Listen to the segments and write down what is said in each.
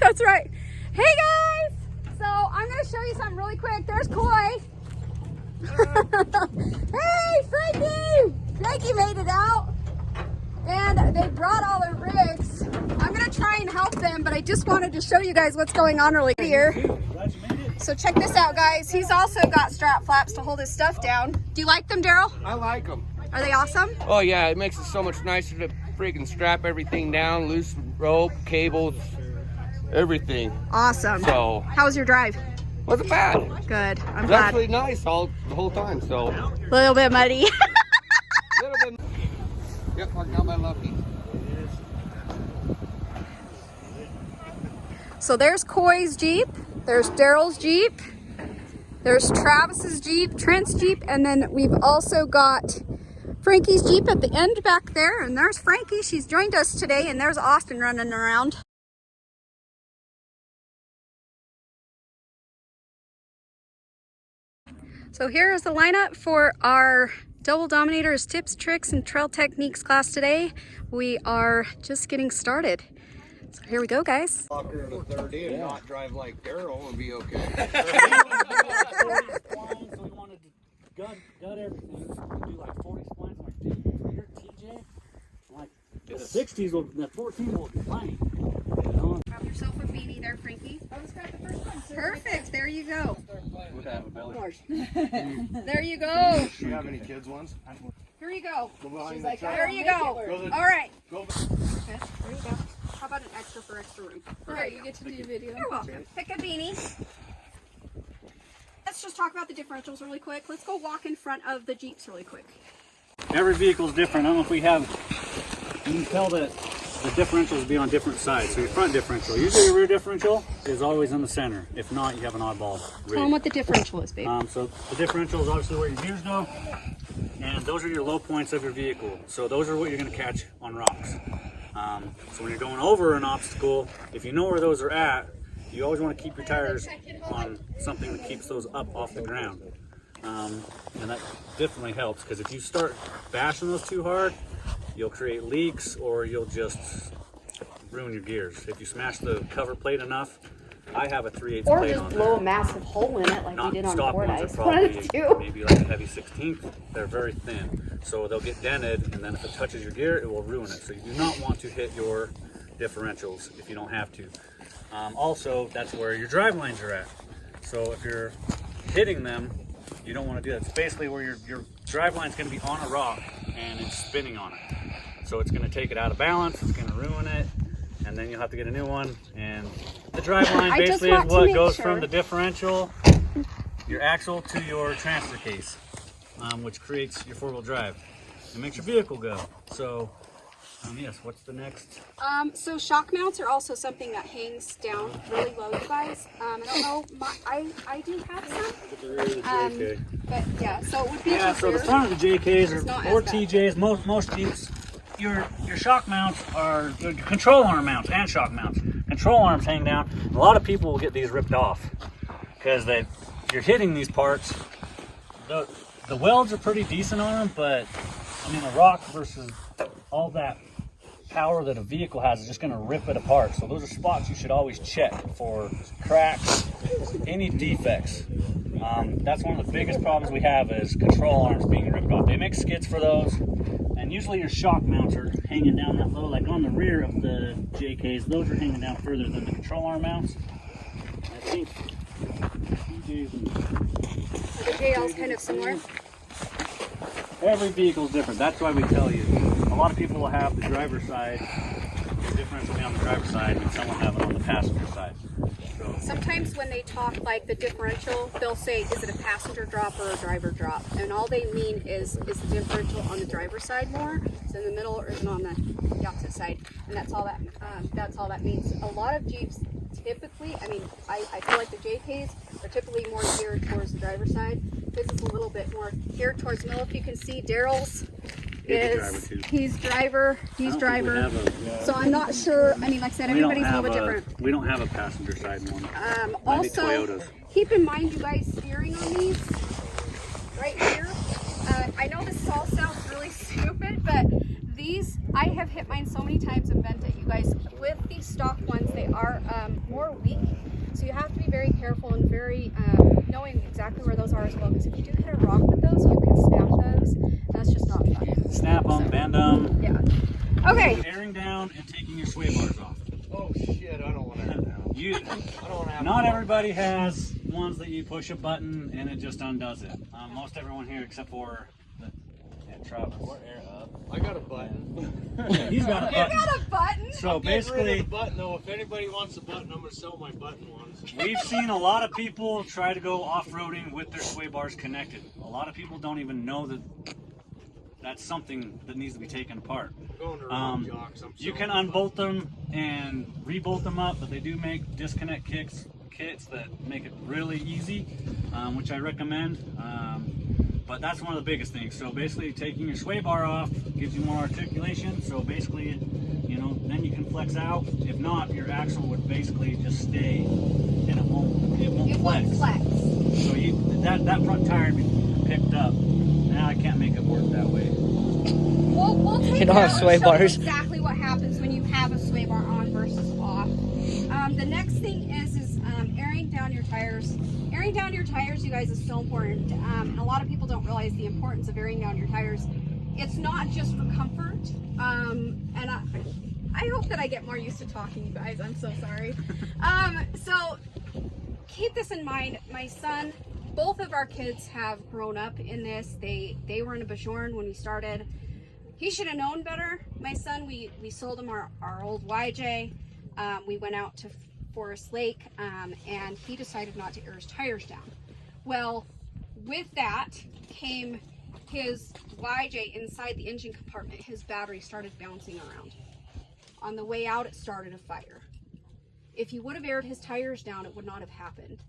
That's right. Hey guys! So I'm going to show you something really quick. There's Coy. Hey, Frankie! Frankie made it out. And they brought all their rigs. I'm going to try and help them, but I just wanted to show you guys what's going on really here. So check this out, guys. He's also got strap flaps to hold his stuff down. Do you like them, Daryl? I like them. Are they awesome? Oh yeah, it makes it so much nicer to freaking strap everything down, loose rope, cables, everything. Awesome. So, how was your drive? wasn't bad. Good. I'm It's glad. actually nice the whole time. So, A little bit muddy. little bit. Yep, I got my lucky. So there's Coy's Jeep, there's Daryl's Jeep, there's Travis's Jeep, Trent's Jeep, and then we've also got Frankie's Jeep at the end back there, and there's Frankie. She's joined us today, and there's Austin running around. So here is the lineup for our Double Dominators Tips, Tricks, and Trail Techniques class today. We are just getting started. So here we go, guys. Walker in the third in, not drive like Daryl and be okay. So we wanted to gut everything. Do like 40 splines. I'm like, dude, you're TJ. I'm like, the 60s will, the 14 will be fine. You know? Grab yourself a beanie there, Frankie. I was got the first one. Perfect. There you go. There you go. Do you have any kids ones? Here you go. She's Like, there you go. All right. Okay, there you go. How about an extra for extra room? All right, you get to do video. You're welcome. Pick a beanie. Let's just talk about the differentials really quick. Let's go walk in front of the Jeeps really quick. Every vehicle's different. I don't know if we have, you can tell that the differentials will be on different sides. So your front differential, usually your rear differential is always in the center. If not, you have an oddball rig. Tell them what the differential is, babe. So the differential is obviously where your gears go, and those are your low points of your vehicle. So those are what you're going to catch on rocks. So when you're going over an obstacle, if you know where those are at, you always want to keep your tires on something that keeps those up off the ground. And that definitely helps, because if you start bashing those too hard, you'll create leaks or you'll just ruin your gears. If you smash the cover plate enough, I have a 3/8 Or plate just on blow there. a massive hole in it like we did on Stock Ford ones Ice. are One of probably the two. maybe like a heavy 16th. They're very thin, so they'll get dented, and then if it touches your gear, it will ruin it. So you do not want to hit your differentials if you don't have to. Also, that's where your drive lines are at. So if you're hitting them, you don't want to do that. It's basically where your drive line is going to be on a rock and it's spinning on it. So it's going to take it out of balance, it's going to ruin it, and then you'll have to get a new one. And the drive line basically is what goes from the differential, your axle, to your transfer case, which creates your four-wheel drive. It makes your vehicle go. So, yes, what's the next? So shock mounts are also something that hangs down really low, you guys. I don't know, I do have some. But yeah, so it would be So the front of the JKs or TJs, most Jeeps, your shock mounts are your control arm mounts and shock mounts. Control arms hang down. A lot of people will get these ripped off because you're hitting these parts. The welds are pretty decent on them, but I mean, a rock versus all that power that a vehicle has is just going to rip it apart. So those are spots you should always check for cracks, any defects. That's one of the biggest problems we have is control arms being ripped off. They make skits for those, and usually your shock mounts are hanging down that low, like on the rear of the JKs. Those are hanging down further than the control arm mounts. I think the JL's kind of similar. Every vehicle's different. That's why we tell you. A lot of people will have the driver's side, the difference will be on the driver's side, and some will have it on the passenger side. So Sometimes when they talk like the differential, they'll say, is it a passenger drop or a driver drop? And all they mean is the differential on the driver's side more? Is it in the middle or is it on the opposite side? And that's all that means. A lot of Jeeps typically, I mean, I feel like the JKs are typically more geared towards the driver's side. This is a little bit more geared towards the middle. If you can see, Daryl's he's driver. So I'm not sure. I mean, like I said, everybody's a little bit different. We don't have a passenger side one. Also, Toyotas. keep in mind, you guys, steering on these right here. I know this all sounds really stupid, but these, I have hit mine so many times and bent it, you guys. With these stock ones, they are more weak. So you have to be very careful and very knowing exactly where those are as well. Because if you do hit a rock with those, you can snap those. That's just not fun. Snap them, bend them. Yeah. Okay. Airing down and taking your sway bars off. Oh shit! I don't want to have that. I don't want to have. Not everybody has ones that you push a button and it just undoes it. Most everyone here, except for Travis. I got a button. He's got a button. You got a button? So basically, the button though. If anybody wants a button, I'm gonna sell my button ones. we've seen a lot of people try to go off-roading with their sway bars connected. A lot of people don't even know that that's something that needs to be taken apart. You can unbolt them and rebolt them up, but they do make disconnect kits that make it really easy, which I recommend. But that's one of the biggest things. So basically taking your sway bar off gives you more articulation. So basically, you know, then you can flex out. If not, your axle would basically just stay and it won't flex. So that front tire would be picked up. Now I can't make it work that way. We'll take You don't have sway bars. Exactly what happens when you have a sway bar on versus off. The next thing is airing down your tires. Airing down your tires, you guys, is so important. And a lot of people don't realize the importance of airing down your tires. It's not just for comfort. And I hope that I get more used to talking, you guys. I'm so sorry. So keep this in mind. My son, both of our kids have grown up in this. They were in a Bajorn when we started. He should have known better. My son, we sold him our old YJ. We went out to Forest Lake, and he decided not to air his tires down. Well, with that came his YJ inside the engine compartment. His battery started bouncing around. On the way out, it started a fire. If he would have aired his tires down, it would not have happened.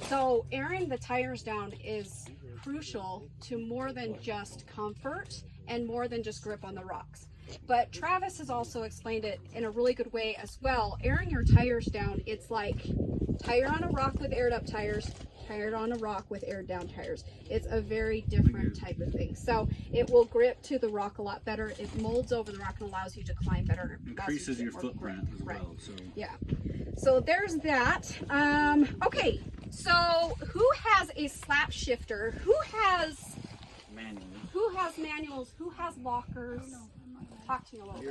So airing the tires down is crucial to more than just comfort and more than just grip on the rocks. But Travis has also explained it in a really good way as well. Airing your tires down, it's like tire on a rock with aired up tires, tire on a rock with aired down tires. It's a very different type of thing. So it will grip to the rock a lot better. It molds over the rock and allows you to climb better. Increases your footprint as well. So. Yeah. So there's that. Okay. So who has a slap shifter? Who has manuals? Who has lockers? Talk to me a little bit.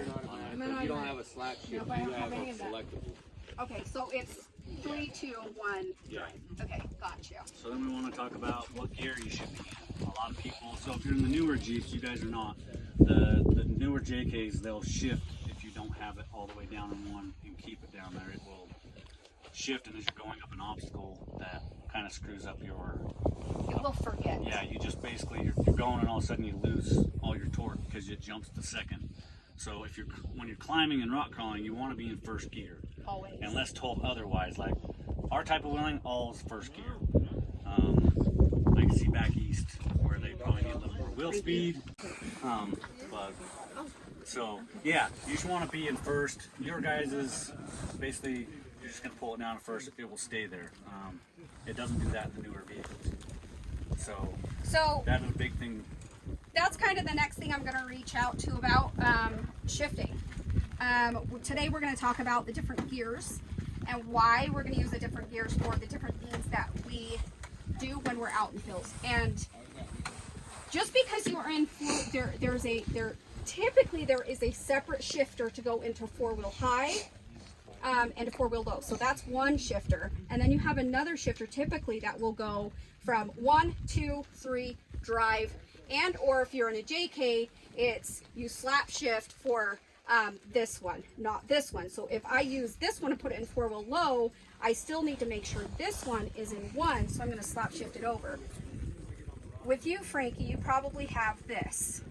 You're not you don't have a slack shift. No, You have a any of that. selectable. Okay, so it's 3, 2, 1. Yeah. Okay, gotcha. So then we want to talk about what gear you should be in. A lot of people, so if you're in the newer Jeeps, you guys are not. The newer JKs, they'll shift if you don't have it all the way down in one and keep it down there. It will shift, and as you're going up an obstacle, that kind of screws up your... It will forget. Yeah, you just basically, you're going and all of a sudden you lose all your torque because it jumps to second. So when you're climbing and rock crawling, you want to be in first gear. Always. Unless told otherwise. Like our type of wheeling, all's first gear. I can see back east where they probably need a little more wheel speed. So yeah, you just want to be in first. Your guys is basically, you're just going to pull it down first. It will stay there. It doesn't do that in the newer vehicles. So that is a big thing. That's kind of the next thing I'm going to reach out to about shifting. Today we're going to talk about the different gears and why we're going to use the different gears for the different things that we do when we're out in hills. And just because you are in typically there is a separate shifter to go into 4-wheel high and a 4-wheel low. So that's one shifter. And then you have another shifter typically that will go from 1, 2, 3, drive, and or if you're in a JK, it's you slap shift for this one, not this one. So if I use this one to put it in 4-wheel low, I still need to make sure this one is in 1, so I'm going to slap shift it over. With you, Frankie, you probably have this,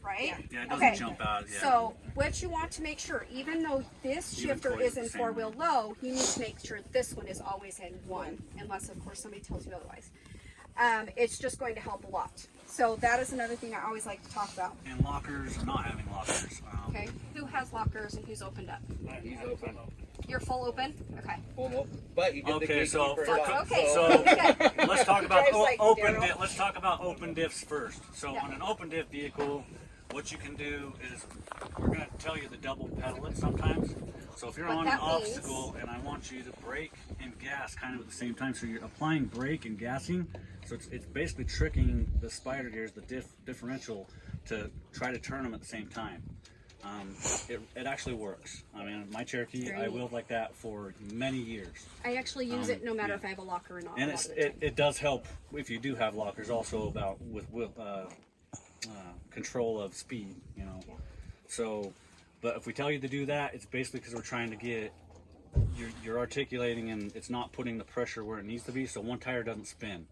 right? Yeah, it doesn't jump out. Yeah. So what you want to make sure, even though this shifter is in 4-wheel low, you need to make sure this one is always in 1, unless of course somebody tells you otherwise. It's just going to help a lot. So that is another thing I always like to talk about. And lockers, not having lockers. Okay, who has lockers and who's opened up? He's open. You're full open? Okay. Well, but you did the Okay, so Okay. let's talk about Drives like open Daryl. let's talk about open diffs first. So Yeah. on an open diff vehicle, what you can do is, we're going to tell you to double pedal it sometimes. So if you're What on an that means- obstacle and I want you to brake and gas kind of at the same time, so you're applying brake and gassing, so it's basically tricking the spider gears, the differential, to try to turn them at the same time. It actually works. I mean, my Cherokee, I wheeled like that for many years. I actually use it no matter if I have a locker or not. And it does help if you do have lockers also about with control of speed, you know. So, but if we tell you to do that, it's basically because we're trying to get, you're articulating and it's not putting the pressure where it needs to be, so one tire doesn't spin.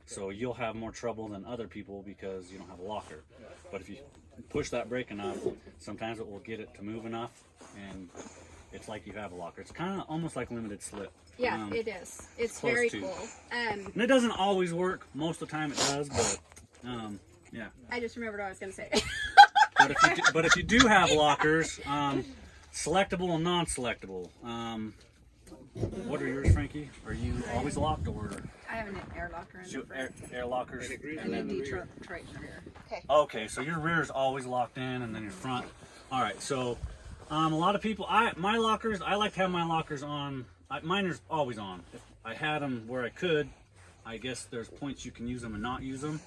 So you'll have more trouble than other people because you don't have a locker. But if you push that brake enough, sometimes it will get it to move enough, and it's like you have a locker. It's kind of almost like limited slip. Yeah, it is. It's very cool. And it doesn't always work. Most of the time it does, but yeah. I just remembered what I was going to say. But if you do have lockers, selectable and non-selectable. What are yours, Frankie? Are you always locked, or I have an air locker in the front. air lockers? And then Detroit in the rear. Okay. Okay, so your rear is always locked in, and then your front. All right, so a lot of people, my lockers, I like to have my lockers on. Mine is always on. If I had them where I could, I guess there's points you can use them and not use them.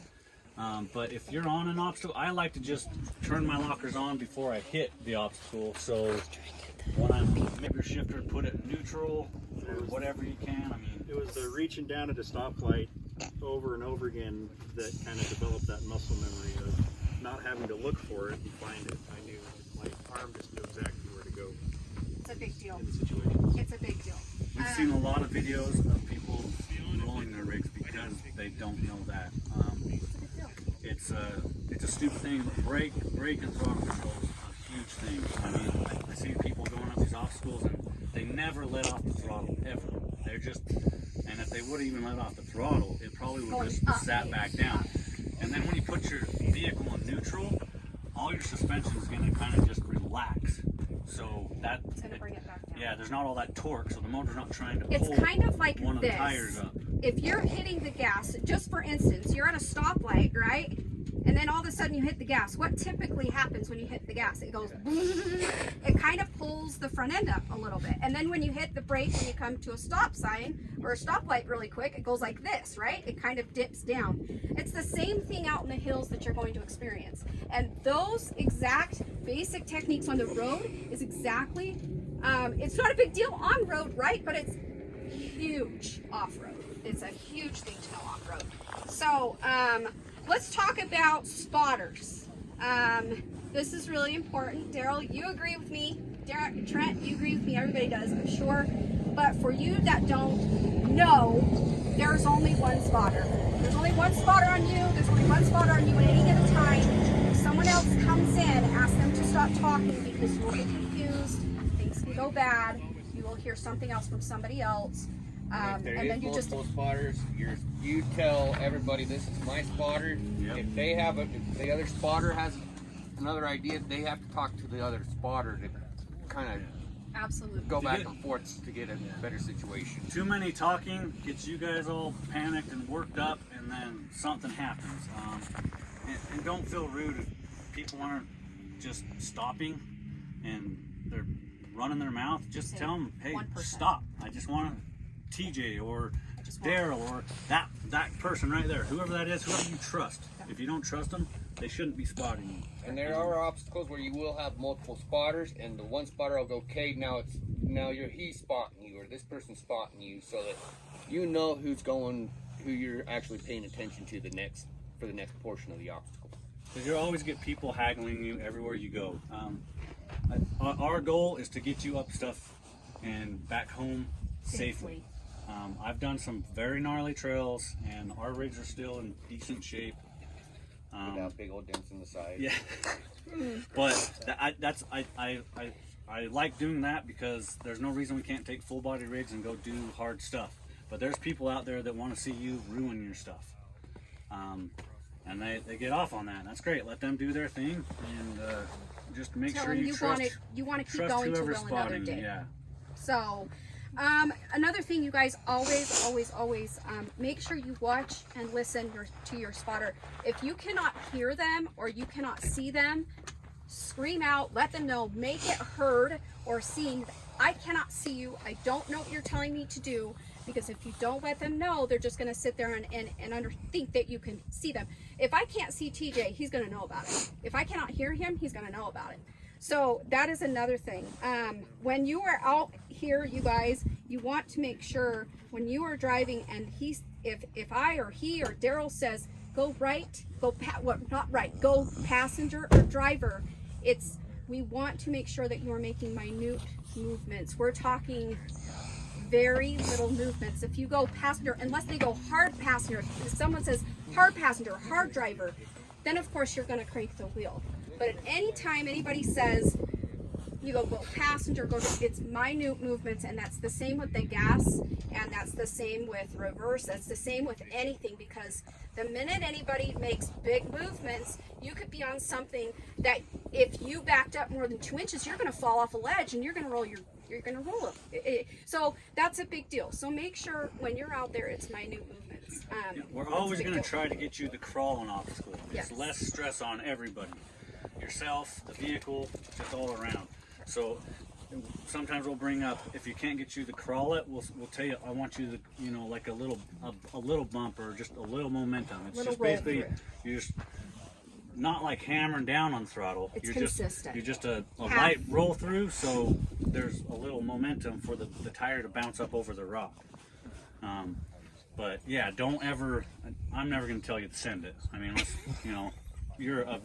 But if you're on an obstacle, I like to just turn my lockers on before I hit the obstacle. So when I'm make your shifter, put it neutral or whatever you can. I mean, it was the reaching down at a stoplight over and over again that kind of developed that muscle memory of not having to look for it and find it. I knew my arm just knew exactly where to go It's a big deal. in the situation. It's a big deal. we've seen a lot of videos of people rolling their rigs because they don't know that. It's a stupid thing. Brake and throttle control is a huge thing. I mean, I see people going up these obstacles and they never let off the throttle ever. They're just, and if they would have even let off the throttle, it probably would have just sat back down. And then when you put your vehicle in neutral, all your suspension is going to kind of just relax. So that, It's going to bring it back down. yeah, there's not all that torque, so the motor's not trying to It's pull kind of like one of this. the tires up. If you're hitting the gas, just for instance, you're at a stoplight, right? And then all of a sudden you hit the gas. What typically happens when you hit the gas? It goes, it kind of pulls the front end up a little bit. And then when you hit the brake, when you come to a stop sign or a stoplight really quick, it goes like this, right? It kind of dips down. It's the same thing out in the hills that you're going to experience. And those exact basic techniques on the road is exactly, it's not a big deal on road, right? But it's huge off-road. It's a huge thing to know off-road. So, let's talk about spotters. This is really important. Daryl, you agree with me. Trent, you agree with me. Everybody does, I'm sure. But for you that don't know, there's only one spotter. There's only one spotter on you. There's only one spotter on you at any given time. If someone else comes in, ask them to stop talking because you will get confused. Things can go bad. You will hear something else from somebody else. If there And is then you just multiple spotters, you tell everybody this is my spotter. Yep. If the other spotter has another idea, they have to talk to the other spotter to kind of absolutely go back and forth to get a better situation. Too many talking gets you guys all panicked and worked up, and then something happens. And don't feel rude if people aren't just stopping and they're running their mouth. Just tell them, hey, 1%. stop. I just want to TJ or Daryl or that person right there, whoever that is, whoever you trust. If you don't trust them, they shouldn't be spotting you. And there are obstacles where you will have multiple spotters, and the one spotter will go, okay, now he's spotting you, or this person's spotting you, so that you know who you're actually paying attention to for the next portion of the obstacle. Because you'll always get people haggling you everywhere you go. Our goal is to get you up stuff and back home safely. I've done some very gnarly trails, and our rigs are still in decent shape. Without big old dents in the side. Yeah, but I like doing that because there's no reason we can't take full body rigs and go do hard stuff. But there's people out there that want to see you ruin your stuff, and they get off on that. And that's great. Let them do their thing, and just make tell sure them you trust. you want to keep Trust going to whoever's will another spotting. day. Yeah. So, another thing, you guys always make sure you watch and listen to your spotter. If you cannot hear them or you cannot see them, scream out, let them know, make it heard or seen. I cannot see you. I don't know what you're telling me to do, because if you don't let them know, they're just going to sit there and think that you can see them. If I can't see TJ, he's going to know about it. If I cannot hear him, he's going to know about it. So that is another thing. When you are out here, you guys, you want to make sure when you are driving and if I or he or Daryl says, go right, go passenger or driver, we want to make sure that you are making minute movements. We're talking very little movements. If you go passenger, unless they go hard passenger, if someone says hard passenger, hard driver, then of course you're going to crank the wheel. But at any time anybody says you go passenger, it's minute movements, and that's the same with the gas, and that's the same with reverse, that's the same with anything, because the minute anybody makes big movements, you could be on something that if you backed up more than 2 inches, you're going to fall off a ledge and you're going to roll it. So that's a big deal. So make sure when you're out there, it's minute movements. We're always going to try to get you the crawling obstacle. It's Yes. less stress on everybody. Yourself, the vehicle, just all around. So sometimes we'll bring up, if you can't get you to crawl it, we'll tell you, I want you to, like a little bump or just a little momentum. It's Little just roll basically, through it. you're just not like hammering down on throttle. It's you're consistent. You're just a light roll through, so there's a little momentum for the tire to bounce up over the rock. But yeah, don't ever, I'm never going to tell you to send it. I mean, unless, you're a,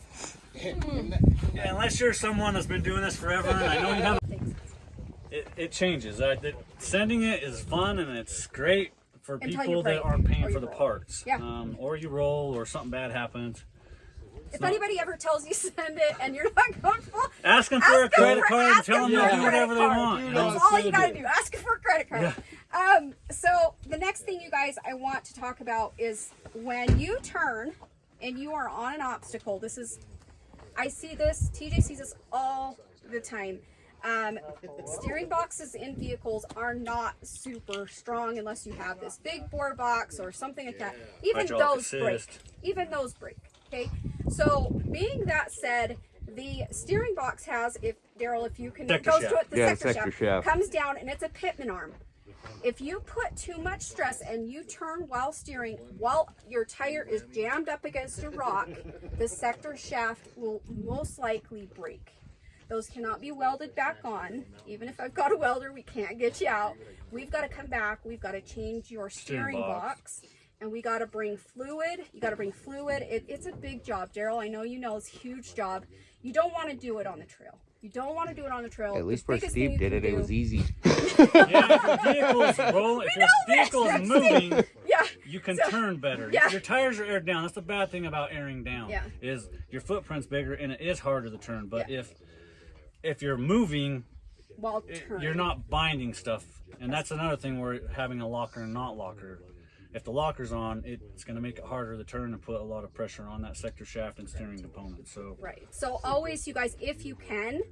yeah, unless you're someone that's been doing this forever, and I know you have. It changes. Sending it is fun and it's great for Until people you break that aren't paying or for you the roll. parts. Yeah. Or you roll or something bad happens. If anybody ever tells you send it and you're not comfortable, Ask them for a credit card and tell them for a to do whatever they credit want. card. That's all you gotta do. Ask for a credit card. So the next thing, you guys, I want to talk about is when you turn and you are on an obstacle. I see this, TJ sees this all the time. Steering boxes in vehicles are not super strong unless you have this big bore box or something like that. Even Hydraulic those assist. break. Even those break. Okay. So being that said, the steering box has, if you can, Sector goes shaft. to it, the Yeah, sector sector shaft shaft. comes down, and it's a pitman arm. If you put too much stress and you turn while steering, while your tire is jammed up against a rock, the sector shaft will most likely break. Those cannot be welded back on. Even if I've got a welder, we can't get you out. We've got to come back. We've got to change your steering box. And we got to bring fluid. You got to bring fluid. It's a big job, Daryl. I know you know it's a huge job. You don't want to do it on the trail. You don't want to do it on the trail. At least where Steve did it, it was easy. Yeah, if your vehicle's rolling, if your vehicle's moving, Yeah. you can turn better. Yeah. Your tires are aired down. That's the bad thing about airing down. Yeah. Is your footprint's bigger and it is harder to turn. But Yeah. if you're moving, While turning. you're not binding stuff. And that's another thing where having a locker and not locker. If the locker's on, it's going to make it harder to turn and put a lot of pressure on that sector shaft and steering component. So Right. So always, you guys, if you can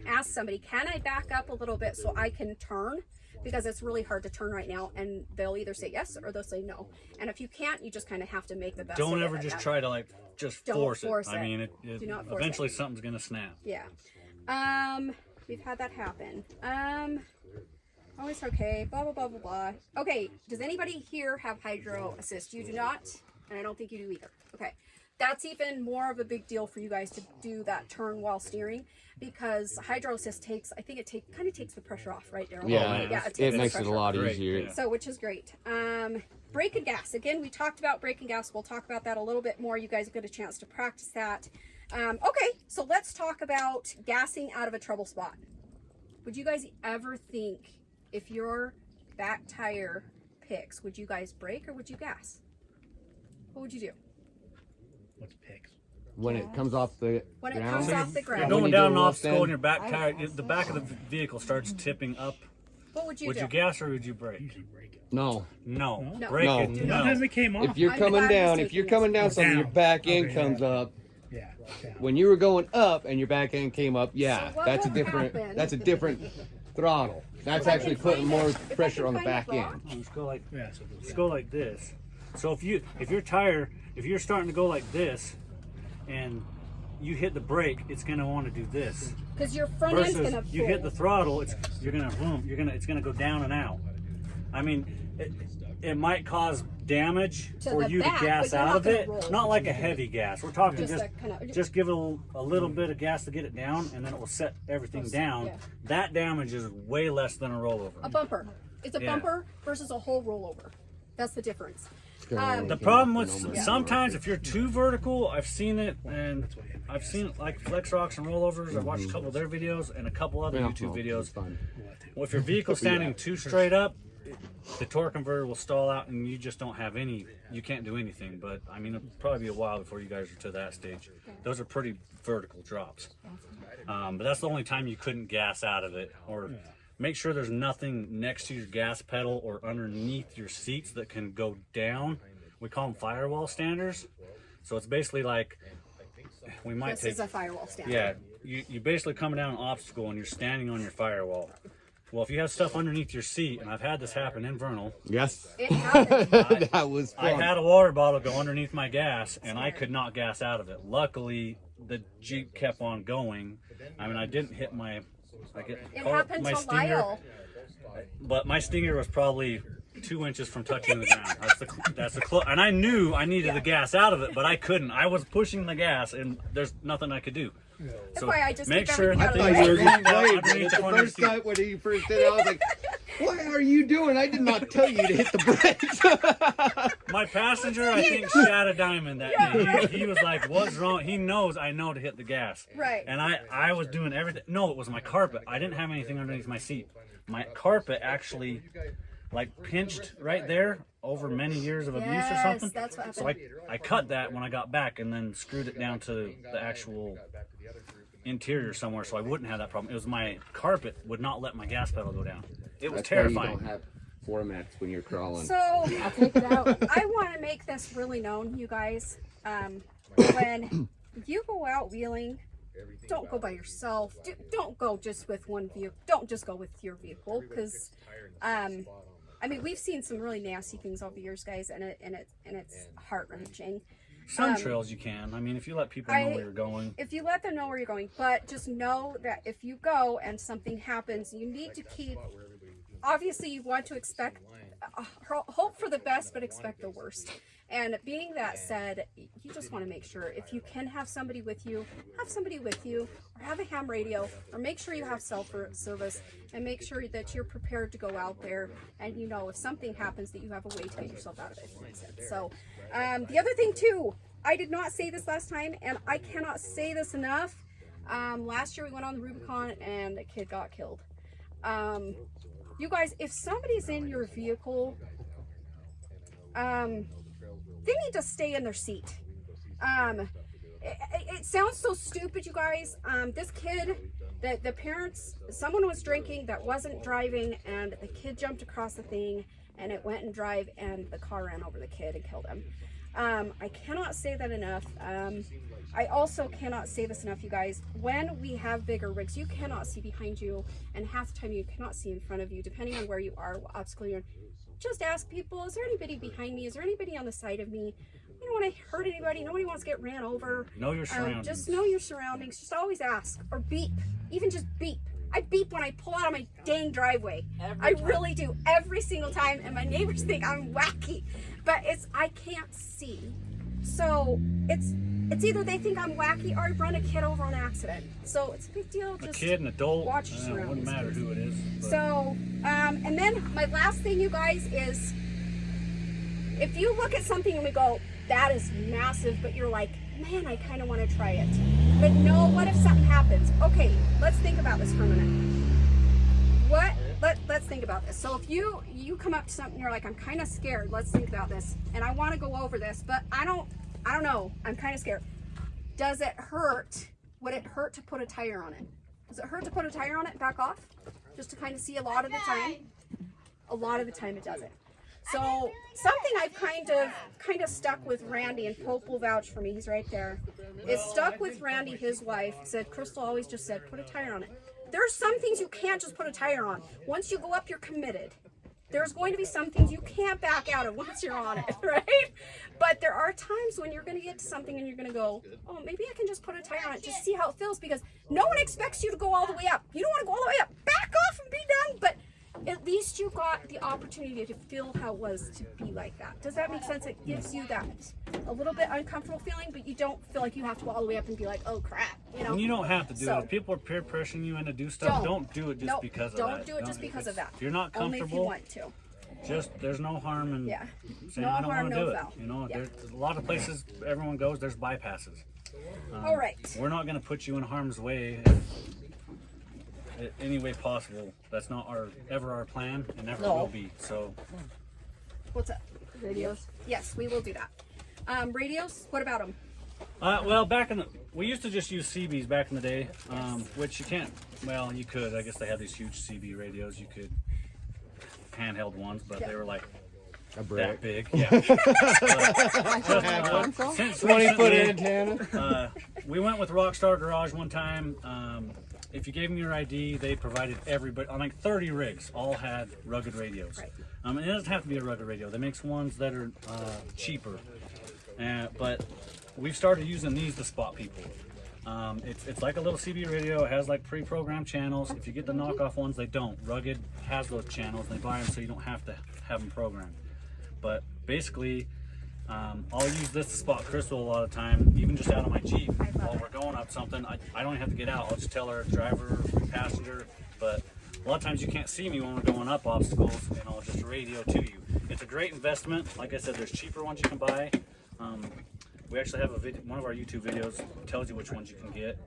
ask somebody, can I back up a little bit so I can turn? Because it's really hard to turn right now, and they'll either say yes or they'll say no. And if you can't, you just kind of have to make the best of don't it ever at just that. try to Don't force it. I mean, Do not force eventually it. something's going to snap. Yeah. We've had that happen. Always okay, blah, blah, blah, blah, blah. Okay, does anybody here have hydro assist? You do not, and I don't think you do either. Okay, that's even more of a big deal for you guys to do that turn while steering, because hydro assist takes the pressure off, right, Daryl? It makes it a lot Great, easier. yeah. So, which is great. Brake and gas. Again, we talked about brake and gas. We'll talk about that a little bit more. You guys get a chance to practice that. Okay, so let's talk about gassing out of a trouble spot. Would you guys ever think, if your back tire picks, would you guys brake or would you gas? What would you do? What's picks? When it comes off the When it ground. comes off the You're ground, going when you down do an a obstacle left and your back tire, the back of the vehicle starts tipping up. what would you Would do? you gas or would you brake? No. No. No. Brake No. it. No. Sometimes it came off. If you're I'm coming glad down, he's if you're taking coming down this. something, your Down. back end Okay, comes yeah. up. Yeah. down. When you were going up and your back end came up, yeah, So what that's a would different. happen- That's a different throttle. That's If I actually can putting find more it- if I pressure can on the find back the rock, end. Let's go like Yeah, so it goes let's down. go like this. So if you're starting to go like this, and you hit the brake, it's going to want to do this. Because your front end's Versus gonna you hit the throttle, it's gonna go down and out. I mean, it might cause damage To for the you back, to gas but you're out not of gonna it. roll. Not like a heavy gas. We're talking Just just that kind of- just give it a little bit of gas to get it down, and then it will set everything down. Yeah. That damage is way less than a rollover. A bumper. It's a Yeah. bumper versus a whole rollover. That's the difference. The problem with sometimes if you're too vertical, I've seen it, and I've seen it like Flex Rocks and Rollovers. I've watched a couple of their videos and a couple other YouTube videos. Well, if your vehicle's standing too straight up, the torque converter will stall out, and you just don't have any. You can't do anything. But I mean, it'll probably be a while before you guys are to that stage. Those are pretty vertical drops. But that's the only time you couldn't gas out of it, or make sure there's nothing next to your gas pedal or underneath your seats that can go down. We call them firewall standers. So it's basically like, we might This take, is a firewall stand. yeah, you basically come down an obstacle and you're standing on your firewall. Well, if you have stuff underneath your seat, and I've had this happen in Vernal, Yes. It happened. That was I fun. had a water bottle go underneath my gas, and I could not gas out of it. Luckily, the Jeep kept on going. I mean, I didn't hit my, It happened my to stinger, Lyle. but my stinger was probably 2 inches from touching the ground. That's the close. And I knew I needed the gas out of it, but I couldn't. I was pushing the gas, and there's nothing I could do. That's why I just make keep sure everything out of I thought the you were way. getting played. Underneath The the front of first the seat. time when he first did it, I was like, "What are you doing? I did not tell you to hit the brakes." My passenger, I think, shot a diamond that day. He was like, "What's wrong?" He knows I know to hit the gas. Right. And I was doing everything. No, it was my carpet. I didn't have anything underneath my seat. My carpet actually, like, pinched right there over many years of abuse or Yes, something. that's what So I cut that when I got back, and then screwed it down to the actual interior somewhere, so I wouldn't have that problem. It was my carpet would not let my gas pedal go down. It was That's why you terrifying. don't have formats when you're crawling. So I'll take it out. I want to make this really known, you guys. When you go out wheeling, don't go by yourself. Don't go just with one vehicle. Don't just go with your vehicle, because I mean, we've seen some really nasty things over the years, guys, and it's heart wrenching. Some trails you can. I mean, if you let people know where you're going. If you let them know where you're going, but just know that if you go and something happens, you need to keep. Obviously, you want to expect, hope for the best, but expect the worst. And being that said, you just want to make sure if you can have somebody with you, or have a ham radio, or make sure you have cell service, and make sure that you're prepared to go out there, and you know if something happens that you have a way to get yourself out of it. So, the other thing too, I did not say this last time, and I cannot say this enough. Last year we went on the Rubicon, and a kid got killed. You guys, if somebody's in your vehicle, they need to stay in their seat. It sounds so stupid, you guys. This kid, the parents, someone was drinking that wasn't driving, and the kid jumped across the thing, and it went and drive, and the car ran over the kid and killed him. I cannot say that enough. I also cannot say this enough, you guys. When we have bigger rigs, you cannot see behind you, and half the time you cannot see in front of you, depending on where you are, what obstacle you're in. Just ask people, is there anybody behind me? Is there anybody on the side of me? You don't want to hurt anybody. Nobody wants to get ran over. Know your surroundings. Just know your surroundings. Just always ask, or beep. Even just beep. I beep when I pull out of my dang driveway. I really do, every single time, and my neighbors think I'm wacky. But I can't see. So it's either they think I'm wacky or I run a kid over on accident. So it's a big deal. A Just kid, an adult, watch your it surroundings. wouldn't matter who it is. But. So, and then my last thing, you guys, is if you look at something and we go, that is massive, but you're like, man, I kind of want to try it. But no, what if something happens? Okay, let's think about this for a minute. Let's think about this. So if you come up to something, you're like, I'm kind of scared. Let's think about this. And I want to go over this, but I don't know. I'm kind of scared. Does it hurt? Would it hurt to put a tire on it? Does it hurt to put a tire on it and back off? Just to kind of see a lot of the time? A lot of the time it doesn't. So something I've kind of stuck with Randy, and Pope will vouch for me, he's right there, is stuck with Randy, his wife, said, Crystal always just said, put a tire on it. There's some things you can't just put a tire on. Once you go up, you're committed. there's going to be some things you can't back out of once you're on it, right? But there are times when you're going to get to something and you're going to go, oh, maybe I can just put a tire on it, just see how it feels, because no one expects you to go all the way up. You don't want to go all the way up. Back off and be done. But at least you got the opportunity to feel how it was to be like that. Does that make sense? It gives you that a little bit uncomfortable feeling, but you don't feel like you have to go all the way up and be like, oh crap, you know? And you don't have to do it. If people are peer pressuring you into do stuff, don't do it just because of that. Don't do it just because of that. If you're not Only if you comfortable, want to. just there's no harm in saying No I don't harm, want to no do it. foul. You know, Yeah. there's a lot of places everyone goes, there's bypasses. All right. We're not going to put you in harm's way in any way possible. That's not ever our plan, and never will be. So, What's up? Radios? Yes, we will do that. Radios, what about them? well, we used to just use CBs back in the day, which you can't. Well, you could. I guess they have these huge CB radios. You could handheld ones, but they were like that big. Yeah. Since 20-foot recently, antenna. we went with Rockstar Garage one time. If you gave them your ID, they provided everybody on like 30 rigs, all had rugged radios. Right. It doesn't have to be a rugged radio. They make ones that are cheaper, but we've started using these to spot people. It's like a little CB radio. It has like pre-programmed channels. If you get the knockoff ones, they don't. Rugged has those channels. They buy them so you don't have to have them programmed. But basically, I'll use this to spot Crystal a lot of time, even just out of my Jeep. While we're going up something, I don't even have to get out. I'll just tell her driver, passenger. But a lot of times you can't see me when we're going up obstacles, and I'll just radio to you. It's a great investment. Like I said, there's cheaper ones you can buy. We actually have a video, one of our YouTube videos tells you which ones you can get.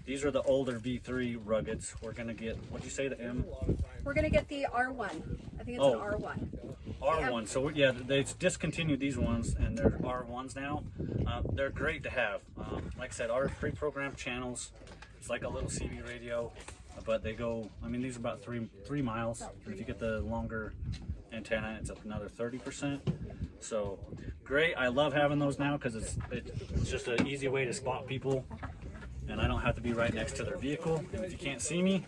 These are the older V3 ruggeds. We're gonna get, what'd you say, the M? We're going to get the R1. I think it's an R1. R1. So yeah, they discontinued these ones, and they're R1s now. They're great to have. Like I said, our pre-programmed channels. It's like a little CB radio, but they go. I mean, these are about three miles. If you get the longer antenna, it's up another 30%. So great. I love having those now because it's just an easy way to spot people, and I don't have to be right next to their vehicle. And if you can't see me,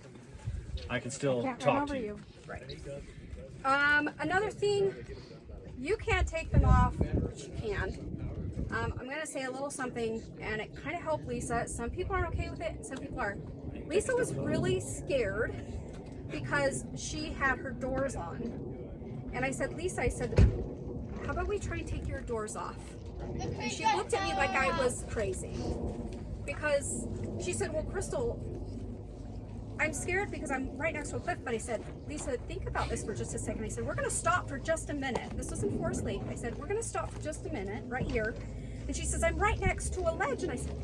I can still talk to you. Right. Another thing, you can't take them off, but you can. I'm going to say a little something, and it kind of helped Lisa. Some people aren't okay with it, and some people are. Lisa was really scared because she had her doors on. And I said, Lisa, how about we try and take your doors off? And she looked at me like I was crazy. Because she said, well, Crystal, I'm scared because I'm right next to a cliff. But I said, Lisa, think about this for just a second. I said, we're going to stop for just a minute. This was in Forest Lake. I said, we're going to stop for just a minute right here. And she says, I'm right next to a ledge. And I said,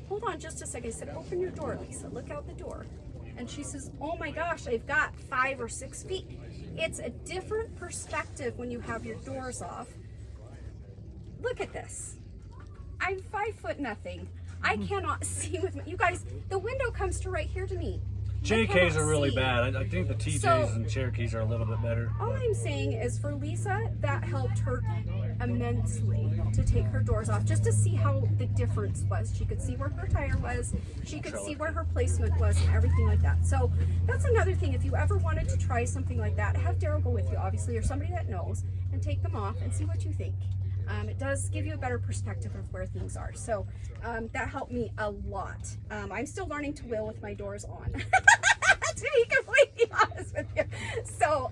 hold on just a second. I said, open your door, Lisa. Look out the door. And she says, oh my gosh, I've got 5 or 6 feet. It's a different perspective when you have your doors off. Look at this. I'm 5 foot nothing. I cannot see with you guys. The window comes to right here to me. JKs are really bad. I think the TJs and Cherokees are a little bit better. All I'm saying is for Lisa, that helped her immensely to take her doors off, just to see how the difference was. She could see where her tire was. She could see where her placement was and everything like that. So that's another thing. If you ever wanted to try something like that, have Daryl go with you, obviously, or somebody that knows, and take them off and see what you think. It does give you a better perspective of where things are. So that helped me a lot. I'm still learning to wheel with my doors on, to be completely honest with you. So,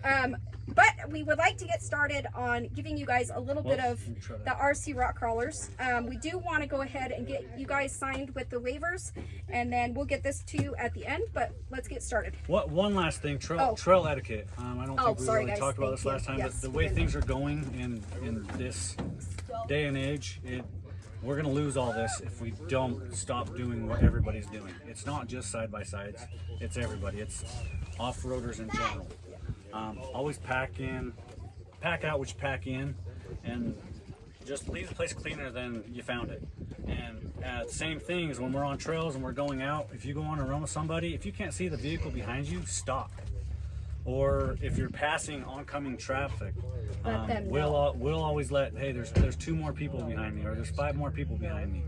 but we would like to get started on giving you guys a little bit of the RC rock crawlers. We do want to go ahead and get you guys signed with the waivers, and then we'll get this to you at the end, but let's get started. One last thing, trail etiquette. I don't think we really talked about this last time, but the way things are going in this day and age, we're going to lose all this if we don't stop doing what everybody's doing. It's not just side-by-sides, it's everybody. It's off-roaders in general. Always pack out what you pack in, and just leave the place cleaner than you found it. And the same thing is when we're on trails and we're going out, if you go on a run with somebody, if you can't see the vehicle behind you, stop. Or if you're passing oncoming traffic, we'll always hey, there's 2 more people behind me, or there's 5 more people behind me.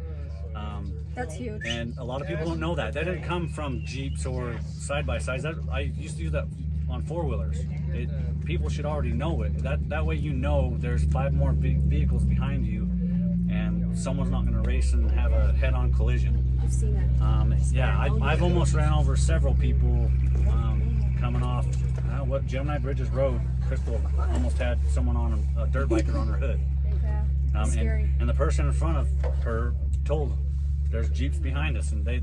That's huge. And a lot of people don't know that. That didn't come from Jeeps or side-by-sides. I used to do that on four-wheelers. People should already know it. That way you know there's 5 more vehicles behind you, and someone's not going to race and have a head-on collision. I've seen it. Yeah, I've almost ran over several people coming off Gemini Bridges Road. Crystal almost had someone on a dirt biker on her hood. Yeah, scary. And the person in front of her told them, there's Jeeps behind us, and they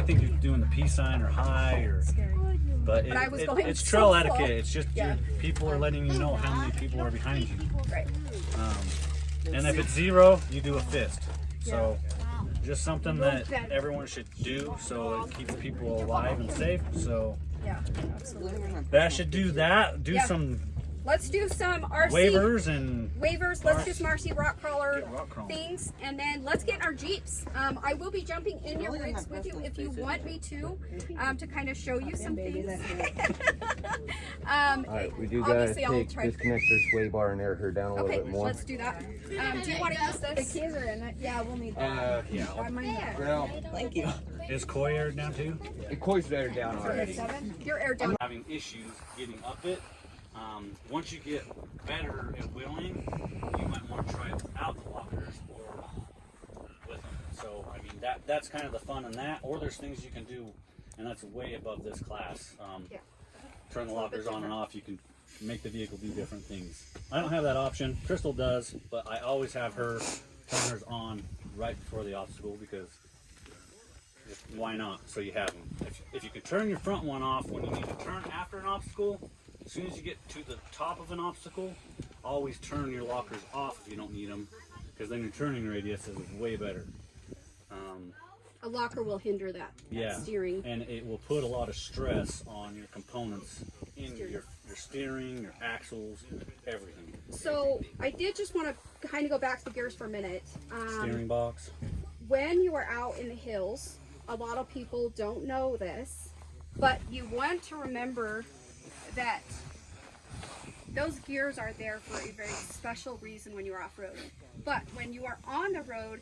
think you're doing the peace sign or hi or. Scary. But I was going it's so trail slow. etiquette. It's just people are letting you know how many people are behind you. Right. And if it's 0, you do a fist. So just something that everyone should do so it keeps people alive and safe. So Yeah, absolutely. that should do that. Do some Let's do some RC waivers. Let's do some RC rock crawler rock crawling. things, and then let's get our Jeeps. I will be jumping in your rigs with you if you want me to kind of show you some things. Alright, we do gotta take this connector sway bar and air her down a little bit more. Let's do that. Do you want to use this? The keys are in it. Yeah, we'll need that. Well, Thank you. Is koi aired down too? the coil's aired down already. Your air down. Having issues getting up it. Once you get better at wheeling, you might want to try it without the lockers or with them. So, I mean, that's kind of the fun in that. Or there's things you can do, and that's way above this class. Turn the lockers on and off. You can make the vehicle do different things. I don't have that option. Crystal does, but I always have her turn hers on right before the obstacle because why not? So you have them. If you can turn your front one off when you need to turn after an obstacle, as soon as you get to the top of an obstacle, always turn your lockers off if you don't need them, because then your turning radius is way better. A locker will hinder that steering. And it will put a lot of stress on your components in your steering, your axles, everything. So I did just want to kind of go back to the gears for a minute. Steering box. When you are out in the hills, a lot of people don't know this, but you want to remember that those gears are there for a very special reason when you're off-roading. But when you are on the road,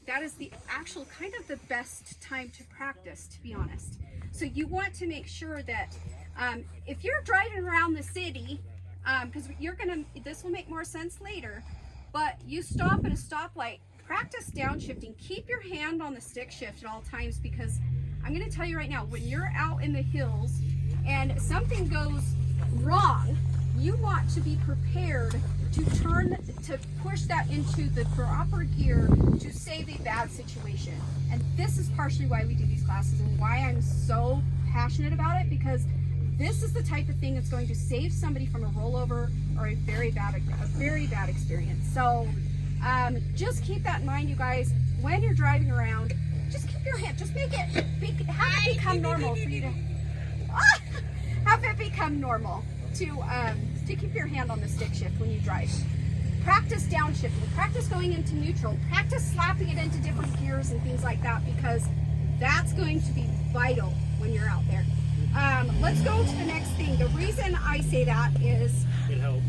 that is the actual kind of the best time to practice, to be honest. So you want to make sure that if you're driving around the city, because this will make more sense later, but you stop at a stoplight, practice downshifting. Keep your hand on the stick shift at all times, because I'm going to tell you right now, when you're out in the hills and something goes wrong, you want to be prepared to push that into the proper gear to save a bad situation. And this is partially why we do these classes and why I'm so passionate about it, because this is the type of thing that's going to save somebody from a rollover or a very bad experience. So just keep that in mind, you guys. When you're driving around, just keep your hand, just have it become normal for you to have it become normal to keep your hand on the stick shift when you drive. Practice downshifting, practice going into neutral, practice slapping it into different gears and things like that, because that's going to be vital when you're out there. Let's go to the next thing. The reason I say that is it helps.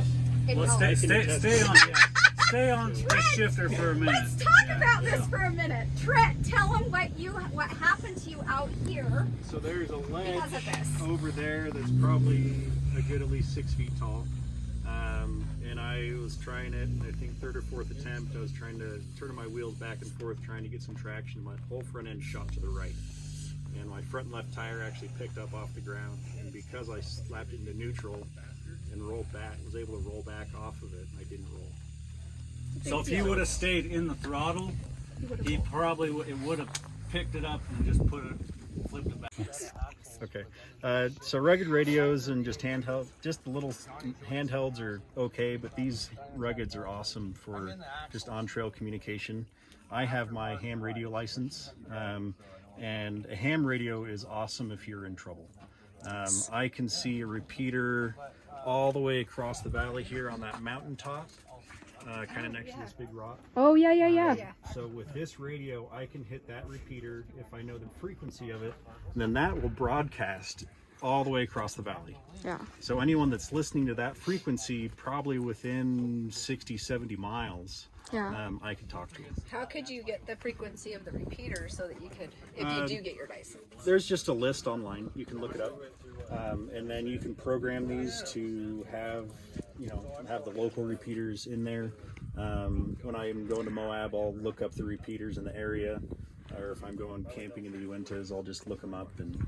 Stay on the shifter for a minute. Let's talk about this for a minute. Trent, tell them what happened to you out here. So there's a ledge because of this. over there that's probably a good at least 6 feet tall. And I was trying it, I think 3rd or 4th attempt, I was trying to turn my wheels back and forth, trying to get some traction. My whole front end shot to the right. And my front and left tire actually picked up off the ground. And because I slapped it into neutral and rolled back, was able to roll back off of it, I didn't roll. So if he would have stayed in the throttle, he probably would have picked it up and just flipped it back. Okay, so rugged radios and just handheld, just the little handhelds are okay, but these ruggeds are awesome for just on-trail communication. I have my ham radio license, and a ham radio is awesome if you're in trouble. I can see a repeater all the way across the valley here on that mountaintop. Kind of next to this big rock. Oh, yeah. So with this radio, I can hit that repeater if I know the frequency of it, and then that will broadcast all the way across the valley. Yeah. So anyone that's listening to that frequency, probably within 60, 70 miles, I could talk to them. How could you get the frequency of the repeater so that you could, if you do get your license? There's just a list online. You can look it up. And then you can program these to have, have the local repeaters in there. When I'm going to Moab, I'll look up the repeaters in the area, or if I'm going camping in the Uintas, I'll just look them up and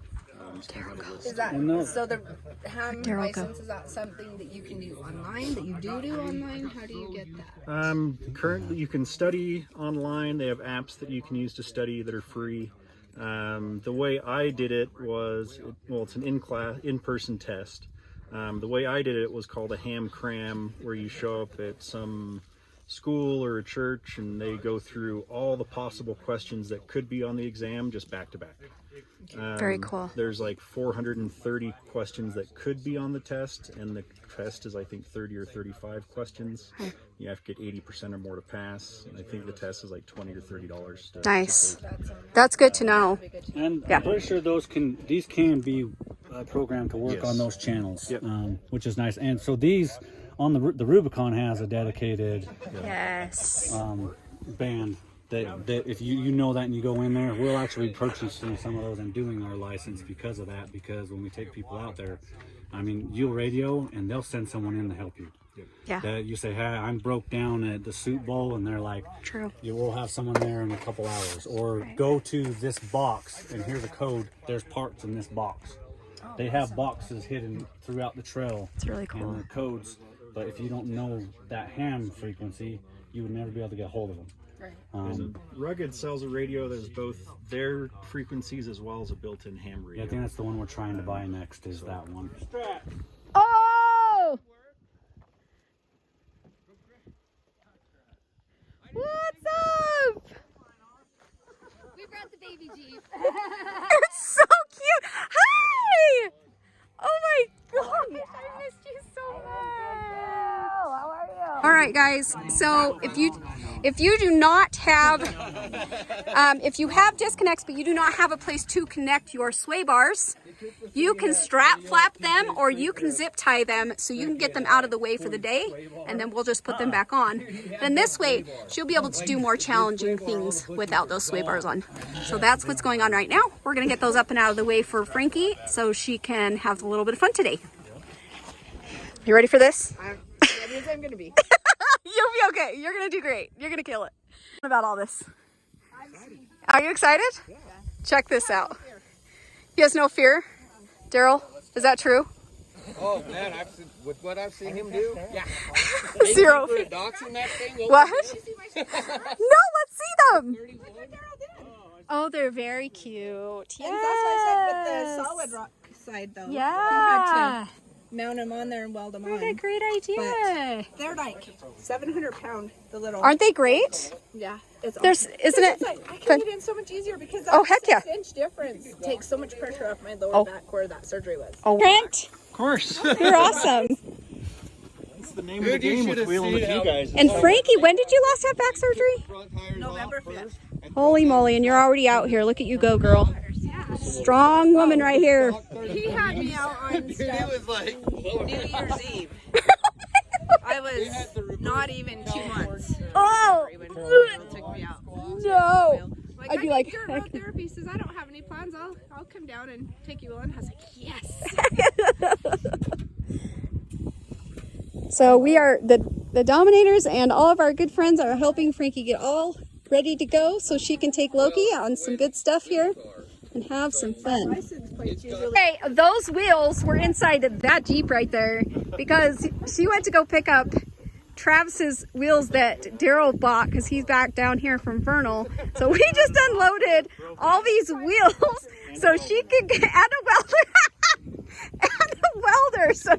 just have a list. Is that so? The ham license, is that something that you can do online? That you do online? How do you get that? Currently, you can study online. They have apps that you can use to study that are free. The way I did it was, it's an in-person test. The way I did it was called a ham cram, where you show up at some school or a church and they go through all the possible questions that could be on the exam just back to back. Very cool. There's like 430 questions that could be on the test, and the test is I think 30 or 35 questions. You have to get 80% or more to pass. And I think the test is like $20 or $30. Nice. That's good to know. And Yeah. I'm pretty sure these can be programmed to work on those channels, which is nice. And so these on the Rubicon has a dedicated Yes. band that if you know that and you go in there, we'll actually purchase some of those and doing our license because of that. Because when we take people out there, I mean, you'll radio and they'll send someone in to help you. Yeah. That you say, hey, I'm broke down at the soup bowl, and they're like, True. You will have someone there in a couple hours. Or go to this box and here's a code. There's parts in this box. They have boxes hidden throughout the trail. It's really cool. And the codes. But if you don't know that ham frequency, you would never be able to get a hold of them. Rugged sells a radio that's both their frequencies as well as a built-in ham radio. Yeah, I think that's the one we're trying to buy next, is that one. Oh! What's up? We brought the baby Jeep. It's so cute. Hi! Oh my gosh, I missed you so much. How are you? All right, guys. So if you do not have, if you have disconnects but you do not have a place to connect your sway bars, you can strap flap them or you can zip tie them so you can get them out of the way for the day, and then we'll just put them back on. Then this way she'll be able to do more challenging things without those sway bars on. So that's what's going on right now. We're gonna get those up and out of the way for Frankie so she can have a little bit of fun today. You ready for this? Ready as I'm gonna be. You'll be okay. You're gonna do great. You're gonna kill it. What about all this? Are you excited? Yeah. Check this out. He has no fear. Daryl, is that true? Oh man, with what I've seen him do, yeah. Zero. Put a dox in that thing. What? No, let's see them. Oh, they're very cute. And that's why I said with the solid rock side though. Yeah. You had to mount them on there and weld them What on. a great idea. But they're like 700-pound, the little. Aren't they great? Yeah. It's There's, awesome. isn't it? It's like, I can fun? get in so much easier because that Oh, heck yeah. 6-inch difference takes so much pressure off my lower back where that surgery was. Oh, Trent, Of course. you're awesome. That's the name of the game with wheeling with you guys. And Frankie, when did you last have back surgery? November 5th. Holy moly, and you're already out here. Look at you go, girl. Strong woman right here. He had me out on It was like New Year's Eve. I was not even 2 months. Oh, When Bill took me out. no. Like, I'd be I like, need your road therapy. He says, I don't have any plans. I'll come down and take you on. I was like, yes. So we are, the Dominators and all of our good friends are helping Frankie get all ready to go so she can take Loki on some good stuff here and have some fun. License plates usually. Okay, those wheels were inside that Jeep right there because she went to go pick up Travis's wheels that Daryl bought because he's back down here from Vernal. So we just unloaded all these wheels so she could get, and a welder and a welder so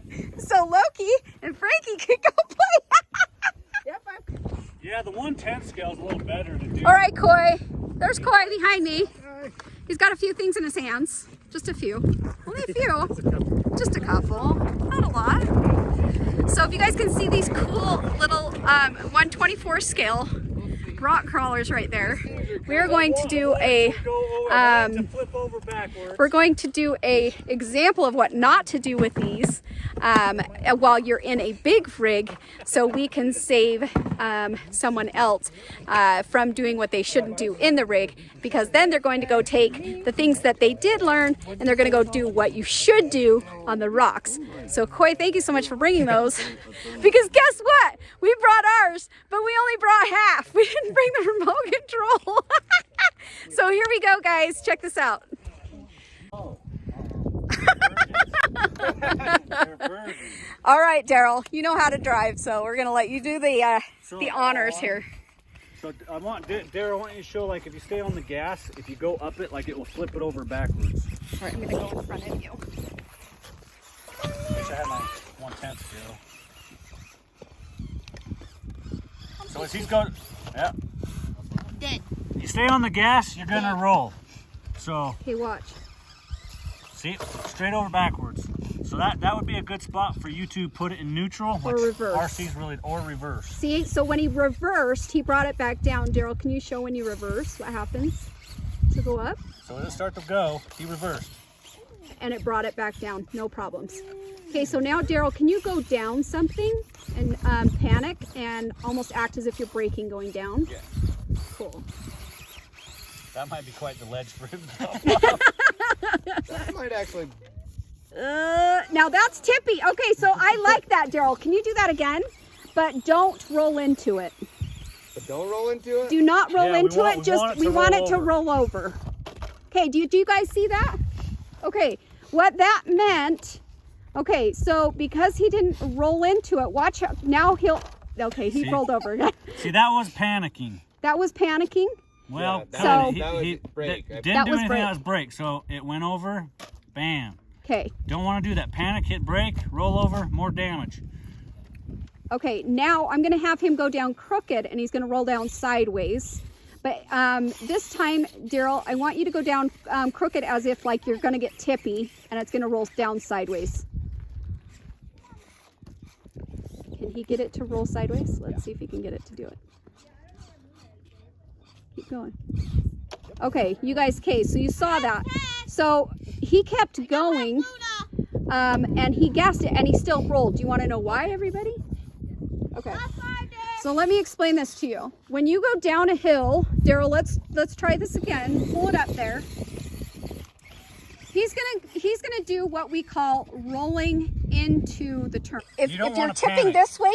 Loki and Frankie could go play. Yeah, the 1/10 scale is a little better to do. All right, Coy. There's Coy behind me. He's got a few things in his hands. Just a few. Only a few. Just a couple. Not a lot. So if you guys can see these cool little 1/24 scale rock crawlers right there. We are going to do a we're going to do a example of what not to do with these while you're in a big rig, so we can save someone else from doing what they shouldn't do in the rig, because then they're going to go take the things that they did learn and they're going to go do what you should do on the rocks. So Coy, thank you so much for bringing those, because guess what? We brought ours, but we only brought half. We didn't bring the remote control. So here we go, guys. Check this out. All right, Daryl, you know how to drive, so we're gonna let you do the honors here. So I want Daryl, I want you to show, like, if you stay on the gas, if you go up it, like, it will flip it over backwards. All right, I'm gonna go in front of you. I wish I had my 1/10, Daryl. So as he's going, yeah. You stay on the gas, you're gonna roll. So Okay, watch. see, straight over backwards. So that would be a good spot for you to put it in neutral, Or reverse. RC's really, or reverse. See, so when he reversed, he brought it back down. Daryl, can you show when you reverse what happens? So go up, So when it start to go, he reversed. and it brought it back down, no problems. Okay, so now Daryl, can you go down something and panic and almost act as if you're braking going down? Yeah. Cool. That might be quite the ledge for him. That might actually. Now that's tippy. Okay, so I like that, Daryl. Can you do that again? But don't roll into it. But don't roll into it. Do not roll Yeah, into it. Just we want it to roll over. Okay, do you guys see that? Okay, what that meant. Okay, so because he didn't roll into it, watch out. Now he'll. Okay, he See? rolled over again. See, that was panicking. That was panicking. Well, Yeah, that he was brake. didn't That do was anything. brake. That was brake. So it went over, bam. Okay. Don't want to do that. Panic, hit brake, roll over, more damage. Okay, now I'm going to have him go down crooked, and he's going to roll down sideways. But this time, Daryl, I want you to go down crooked as if like you're going to get tippy, and it's going to roll down sideways. Can he get it to roll sideways? Let's see if he can get it to do it. Keep going. Okay, you guys, okay, so you saw that. So he kept going, and he gassed it, and he still rolled. Do you want to know why, everybody? Okay. So let me explain this to you. When you go down a hill, Daryl, let's try this again. Pull it up there. He's gonna do what we call rolling into the turn. If you're tipping panic. this way,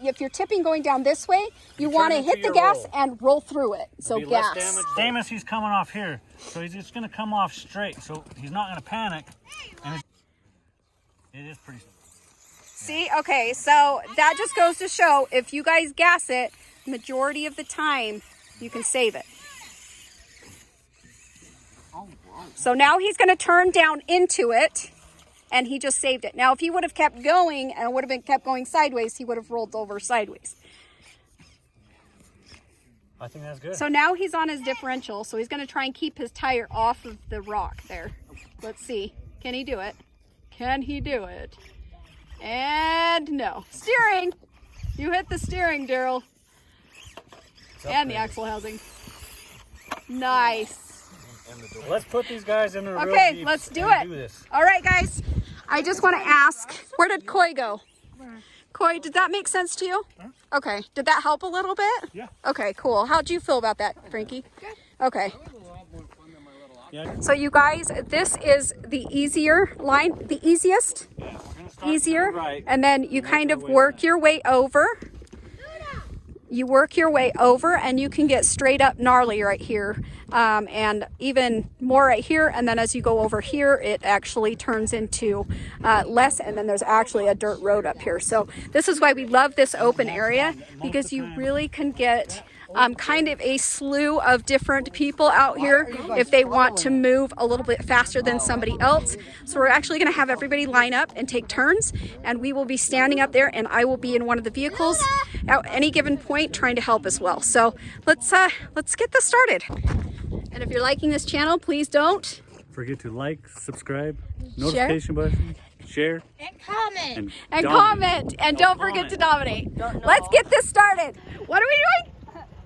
if you're tipping going down this way, you want to turn hit into the your gas roll. and roll through it. So Be less gas. damage. Same as he's coming off here. So he's just going to come off straight. So he's not going to panic. And it is pretty. See, okay, so that just goes to show if you guys gas it, majority of the time, you can save it. So now he's going to turn down into it, and he just saved it. Now, if he would have kept going and would have been kept going sideways, he would have rolled over sideways. I think that's good. So now he's on his differential, so he's going to try and keep his tire off of the rock there. Let's see. Can he do it? Can he do it? And no. Steering! You hit the steering, Daryl. And the axle housing. Nice. Let's put these guys in the real Okay, Jeeps let's do and it. this. All right, guys. I just want to ask, where did Coy go? Coy, did that make sense to you? Okay. Did that help a little bit? Yeah. Okay, cool. How'd you feel about that, Frankie? Okay. Yeah. So you guys, this is the easier line, the easiest, Yeah, we're gonna start easier, right. and then you kind of work your way over. You work your way over, and you can get straight up gnarly right here, and even more right here. And then as you go over here, it actually turns into less, and then there's actually a dirt road up here. So this is why we love this open area, because you really can get kind of a slew of different people out here if they want to move a little bit faster than somebody else. So we're actually going to have everybody line up and take turns, and we will be standing up there, and I will be in one of the vehicles at any given point trying to help as well. So let's get this started. And if you're liking this channel, please don't Forget to like, subscribe, notification button, share, And comment. and dominate. comment, and don't forget to dominate. Let's get this started. What are we doing?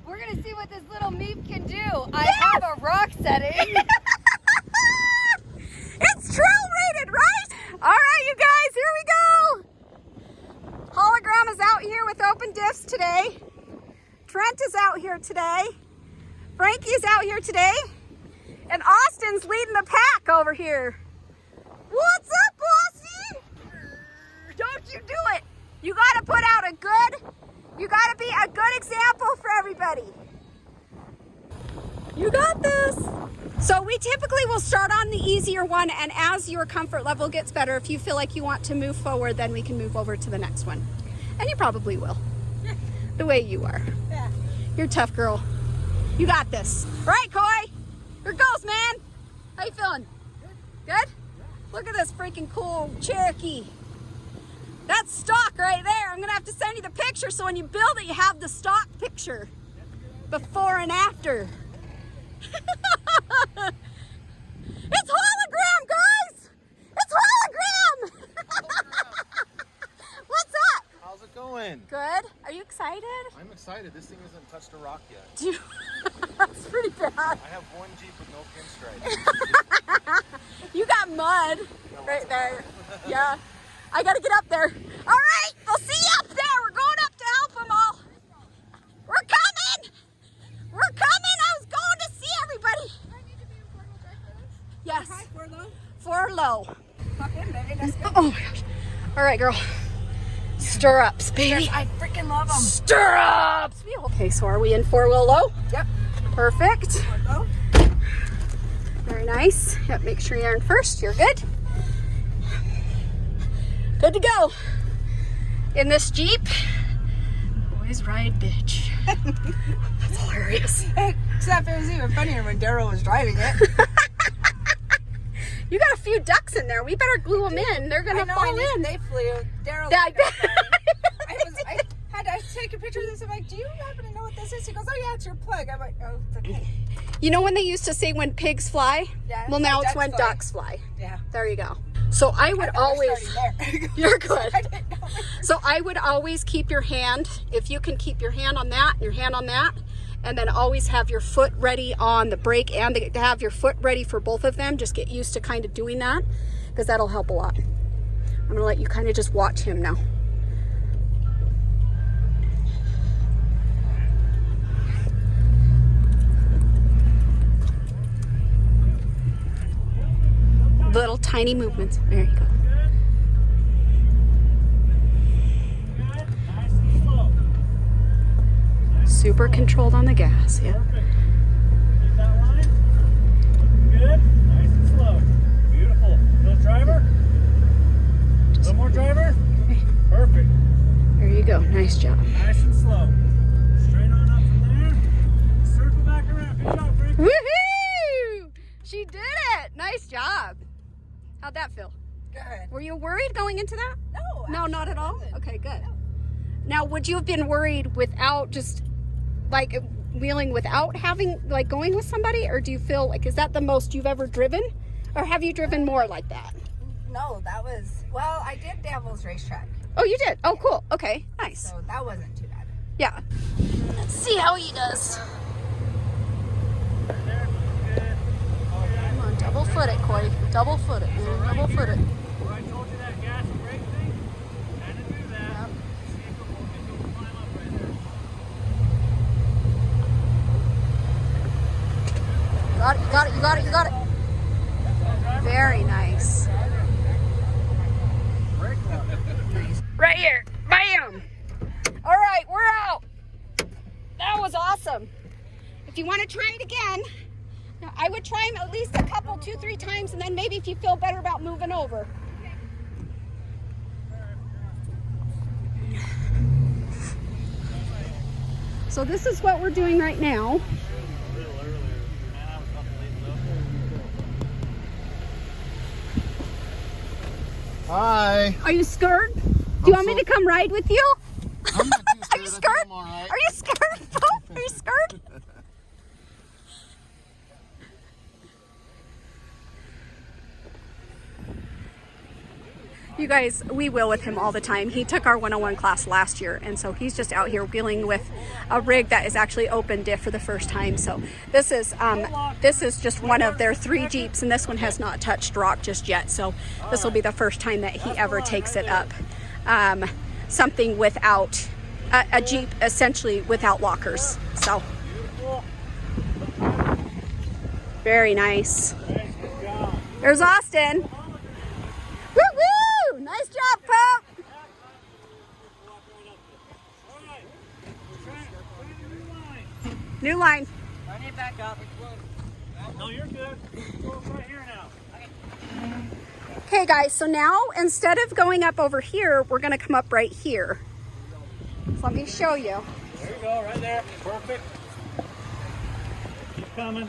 We're We're gonna see what this little meep can do. I have a rock setting. It's trail rated, right? All right, you guys, here we go. Hologram is out here with open diffs today. Trent is out here today. Frankie is out here today. And Austin's leading the pack over here. What's up, Austin? Don't you do it. You gotta put out you gotta be a good example for everybody. You got this. So we typically will start on the easier one, and as your comfort level gets better, if you feel like you want to move forward, then we can move over to the next one. And you probably will. The way you are. Yeah. You're a tough girl. You got this. Right, Coy? Here goes, man. How you feeling? Good? Look at this freaking cool Cherokee. That's stock right there. I'm gonna have to send you the picture so when you build it, you have the stock picture. Before and after. It's hologram, guys! It's hologram! What's up? How's it going? Good. Are you excited? I'm excited. This thing hasn't touched a rock yet. Dude, that's pretty bad. I have one Jeep with no pinstripes. You got mud right there. Yeah. I gotta get up there. All right, we'll see you up there. We're going up to help them all. We're coming. We're coming. I was going to see everybody. Yes. For low. Oh my gosh. All right, girl. Stirrups, baby. I freaking love them. Stirrups. Okay, so are we in 4-wheel low? Yep. Perfect. Very nice. Yep, make sure you're in first. You're good. Good to go. In this Jeep, boys ride bitch. That's hilarious. Except it was even funnier when Daryl was driving it. You got a few ducks in there. We better glue them in. They're gonna fall in. They flew. Daryl. Yeah, I had to take a picture of this. I'm like, do you happen to know what this is? He goes, oh yeah, it's your plug. I'm like, oh, it's okay. You know when they used to say when pigs fly? Yeah. Well, now it's ducks when fly. ducks fly. Yeah. There you go. So I would always. You're good. I didn't know. So I would always keep your hand, if you can keep your hand on that, your hand on that, and then always have your foot ready on the brake and to have your foot ready for both of them. Just get used to kind of doing that because that'll help a lot. I'm gonna let you kind of just watch him now. Little tiny movements. There you go. Super controlled on the gas, yeah. Perfect. Keep that line. Good. Nice and slow. Beautiful. Little driver. A little more driver. Perfect. There you go. Nice job. Nice and slow. Straight on up from there. Circle back around. Good job, Frank. Woohoo! She did it. Nice job. How'd that feel? Good. Were you worried going into that? No. No, not at all? wasn't. Okay, good. No. Now, would you have been worried without just like wheeling without having like going with somebody, or do you feel like, is that the most you've ever driven, or have you driven more like that? No, that was, well, I did Devil's Racetrack, Oh, you did? Oh, cool. Okay, nice. so that wasn't too bad. Yeah. Let's see how he does. Come on, double foot it, Coy. Double foot it, man. Double foot it. Where I told you that gas and brake thing? Had to do that. See if it will climb up right there. Got it, you got it, you got it, you got it. Very nice. Right here. Bam! All right, we're out. That was awesome. If you want to try it again, I would try them at least a couple, 2-3 times, and then maybe if you feel better about moving over. So this is what we're doing right now. Hi. Are you scared? Do you want me to come ride with you? I'm not too Are you scared. I think scared? I'm all right. Are you scared? Are you scared? You guys, we wheel with him all the time. He took our 101 class last year, and so he's just out here wheeling with a rig that is actually open diff for the first time. So this is just one of their 3 Jeeps, and this one has not touched rock just yet. So this will be the first time that he ever takes it up. Something without a Jeep, essentially without lockers. So very nice. There's Austin. Woo woo! Nice job, Pope. New line. I need back up. No, you're good. Go right here now. Okay, guys. So now instead of going up over here, we're gonna come up right here. So let me show you. There you go, right there. Perfect. Keep coming.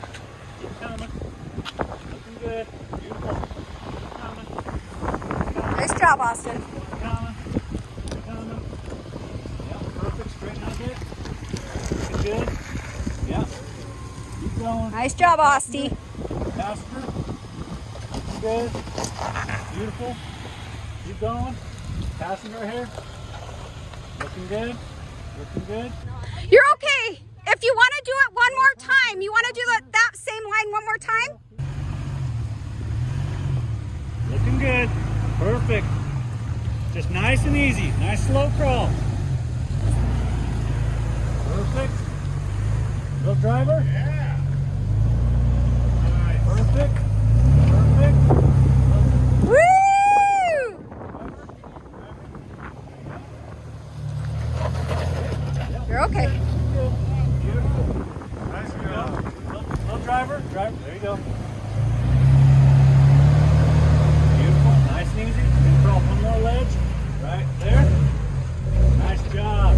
Keep coming. Looking good. Beautiful. Keep coming. Nice job, Austin. Keep coming. Keep coming. Yep, perfect. Straighten out there. Looking good. Yep. Keep going. Nice job, Austin. Faster. Looking good. Beautiful. Keep going. Passing right here. Looking good. Looking good. You're okay. If you want to do it one more time, you want to do that same line one more time? Looking good. Perfect. Just nice and easy. Nice slow crawl. Perfect. Little driver? Yeah. All right. Perfect. Perfect. Woo! You're okay. Beautiful. Nice job. Little driver. Driver. There you go. Beautiful. Nice and easy. Then crawl one more ledge. Right there. Nice job.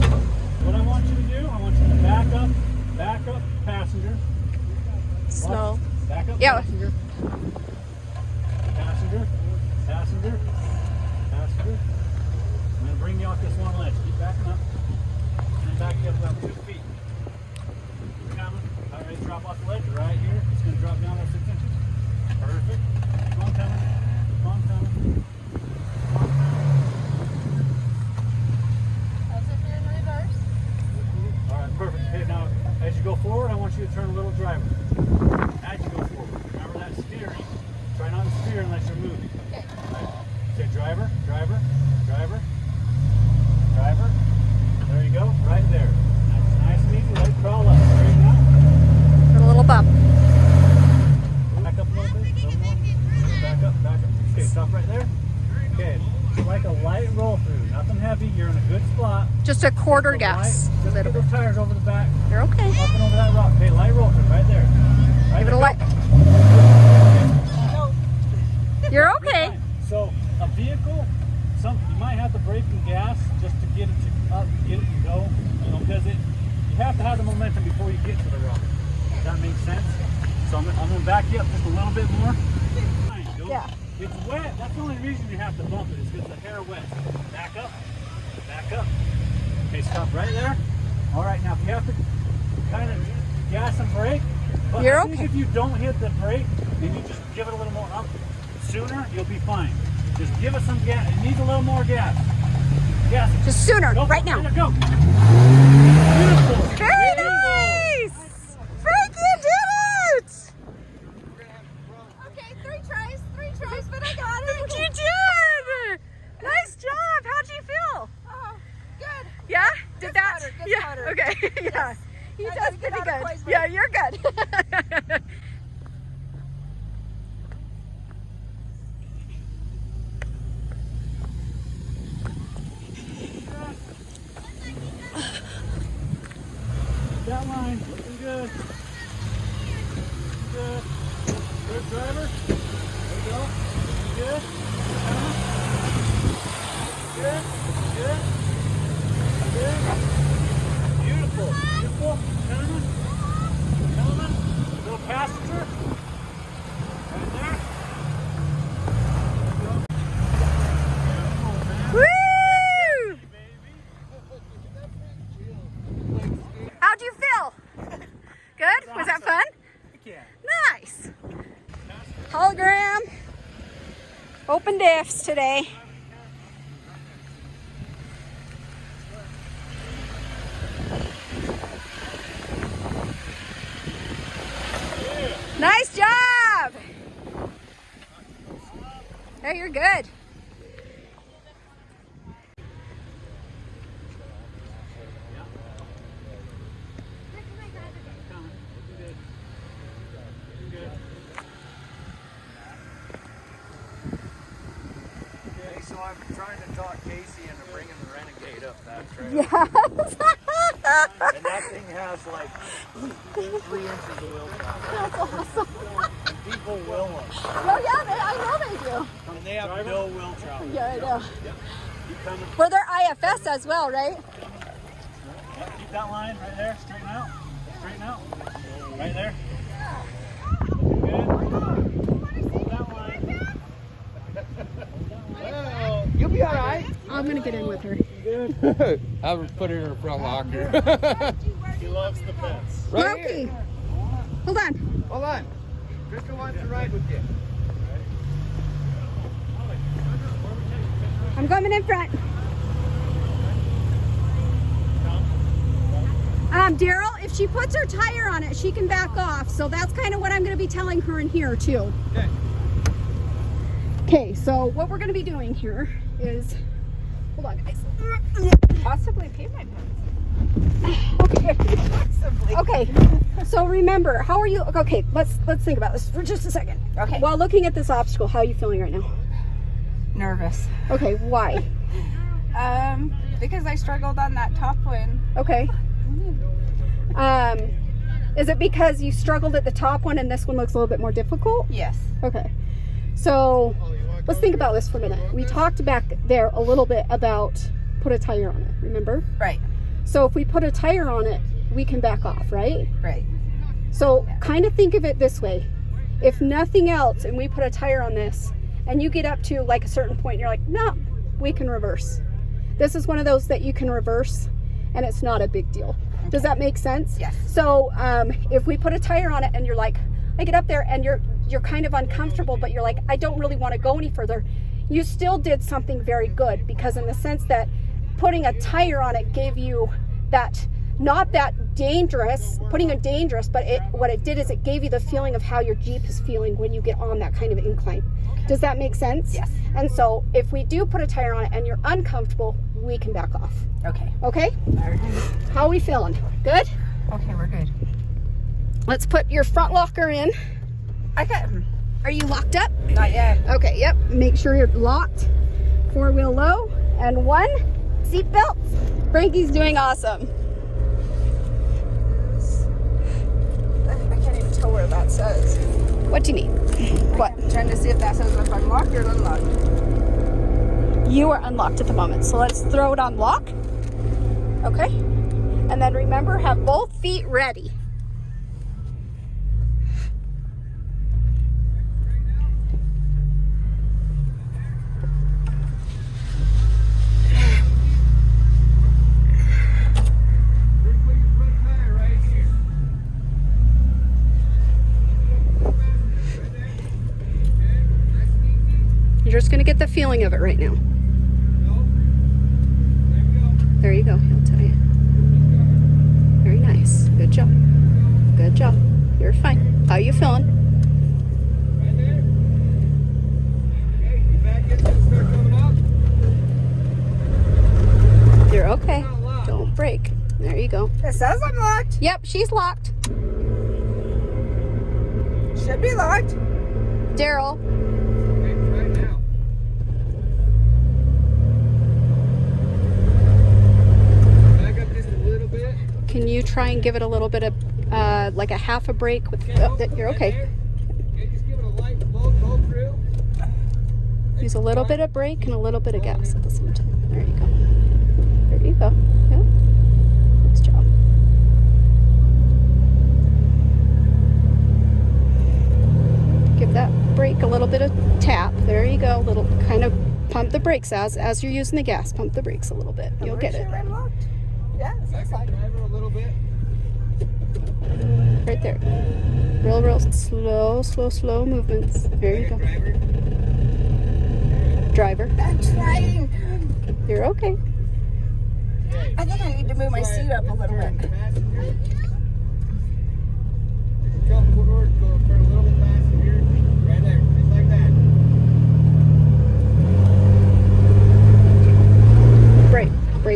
What I want you to do, I want you to back up, passenger. Slow. Back up, Yeah. passenger. Passenger. Passenger. Passenger. I'm going to bring you off this one ledge. Keep backing up. And then back you up about 2 feet. Keep coming. All right, drop off the ledge right here. It's going to drop down about 6 inches. Perfect. Keep on coming. Keep on coming. Keep on coming. How's it doing reverse? All right, perfect. Okay, now as you go forward, I want you to turn a little driver. As you go forward, remember that steering. Try not to steer unless you're moving. Okay. Right. Okay, driver, driver, driver, driver. There you go, right there. That's nice and easy. Let it crawl up. There you go. Put a little bump. Back up a little bit. A little more. Back up, back up. Okay, stop right there. Okay, it's like a light roll through. Nothing heavy. You're in a good spot. Just a quarter gas. Just get those tires over the back. You're okay. Up and over that rock. Okay, light roll through right there. Right Give it a there. light. You're okay. Fine. So a vehicle, you might have to brake and gas just to get it to up, get it to go. You know, because you have to have the momentum before you get to the rock. Does that make sense? So I'm going to back you up just a little bit more. Fine, go. Yeah. It's wet. That's the only reason you have to bump it is because the hair wet. Back up. Back up. Okay, stop right there. All right, now if you have to kind of gas and brake, but You're I think okay. if you don't hit the brake, then you just give it a little more up sooner, you'll be fine. Just give it some gas. It needs a little more gas. Gas. Just sooner, Go. right now. Go. Beautiful. Very nice! Frank, you did it! Okay, 3 tries, but I got it. You did! Nice job. How'd you feel? Oh, good. Yeah? Gets Did that? better, gets Yeah. better. Okay. Yeah. He I does gotta get pretty out of good. place, Yeah, you're good. That line. Looking good. Looking good. Good driver. There you go. Looking good. Good. Good. Good. Beautiful. Beautiful. Coming. Coming. Little passenger. Right there. There you go. Beautiful, man. Woo! How'd you feel? Good? Was that fun? Yeah. Nice. Hologram. Open diffs today. Hey, you're good. So I'm trying to talk Casey into bringing the Renegade up that trail. Yes. And that thing has like 3 inches of wheel travel. That's awesome. And people will them. Oh yeah, I know they do. And they have no wheel travel. Yeah, I know. Yep. Keep coming. Well, they're IFS as well, right? Keep that line right there. Straighten out. Straighten out. Right there. Good. Hold that line. Well, you'll be all right. I'm gonna get in with her. I would put it in a front locker. He loves the pets. Right Loki, here. hold on. Hold on. Krista wants to ride with you. I'm coming in front. Daryl, if she puts her tire on it, she can back off. So that's kind of what I'm going to be telling her in here too. Okay. Okay, so what we're going to be doing here is, hold on guys. Possibly pay my bills. Okay, so remember, how are you? Okay, let's think about this for just a second. Okay. While looking at this obstacle, how are you feeling right now? Nervous. Okay, why? Because I struggled on that top one. Okay. Is it because you struggled at the top one and this one looks a little bit more difficult? Yes. Okay. So let's think about this for a minute. We talked back there a little bit about put a tire on it, remember? Right. So if we put a tire on it, we can back off, right? Right. So kind of think of it this way. If nothing else, and we put a tire on this, and you get up to like a certain point, and you're like, no, we can reverse. This is one of those that you can reverse, and it's not a big deal. Okay. Does that make sense? Yes. So if we put a tire on it, and you're like, I get up there, and you're kind of uncomfortable, but you're like, I don't really want to go any further. You still did something very good, because in the sense that putting a tire on it gave you that, not that dangerous, putting a dangerous, but what it did is it gave you the feeling of how your Jeep is feeling when you get on that kind of incline. Okay. Does that make sense? Yes. And so if we do put a tire on it and you're uncomfortable, we can back off. Okay. Okay? All right. How are we feeling? Good? Okay, we're good. Let's put your front locker in. I got. Are you locked up? Not yet. Okay, yep. Make sure you're locked. 4-wheel low. And 1. Seatbelts. Frankie's doing awesome. I can't even tell where that says. What do you need? What? I'm trying to see if that says if I'm locked or unlocked. You are unlocked at the moment, so let's throw it on lock. Okay? And then remember, have both feet ready. You're just going to get the feeling of it right now. There you go. He'll tell you. Very nice. Good job. Good job. You're fine. How are you feeling? You're okay. Don't break. There you go. It says I'm locked. Yep, she's locked. Should be locked. Daryl. Can you try and give it a little bit of, like a half a brake with, you're okay. Use a little bit of brake and a little bit of gas at the same time. There you go. There you go. Yeah. Nice job. Give that brake a little bit of tap. There you go. Little kind of pump the brakes as you're using the gas. Pump the brakes a little bit. You'll get it. I'm locked. Yeah, it says locked. A little bit. Right there. Real slow movements. There you go. Driver. I'm trying. You're okay. I think I need to move my seat up a little bit. Jump forward, go turn a little bit faster here. Right there, just like that.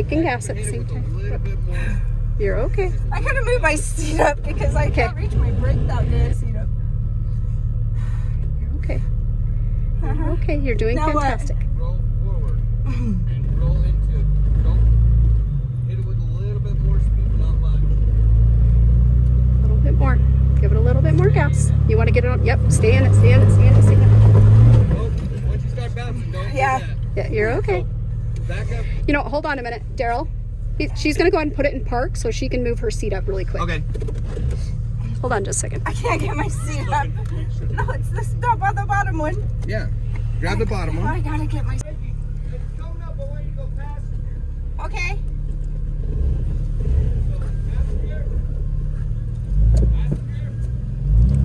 brake and gas at the same time. You're okay. I gotta move my seat up because I can't reach my brake without getting seat up. You're okay. You're okay. You're doing Now what? fantastic. Roll forward and roll into it. Don't hit it with a little bit more speed, but not much. A little bit more. Give it a little bit more gas. You want to get it on? Yep. Stay in it. Stay in it. Stay in it. Stay in it. Oh, once you start bouncing, don't do that. Yeah, you're okay. Back up. You know, hold on a minute, Daryl. She's gonna go ahead and put it in park so she can move her seat up really quick. Okay. Hold on just a second. I can't get my seat up. No, it's the stop on the bottom one. Yeah. Grab the bottom Oh, one. I gotta get my. Okay.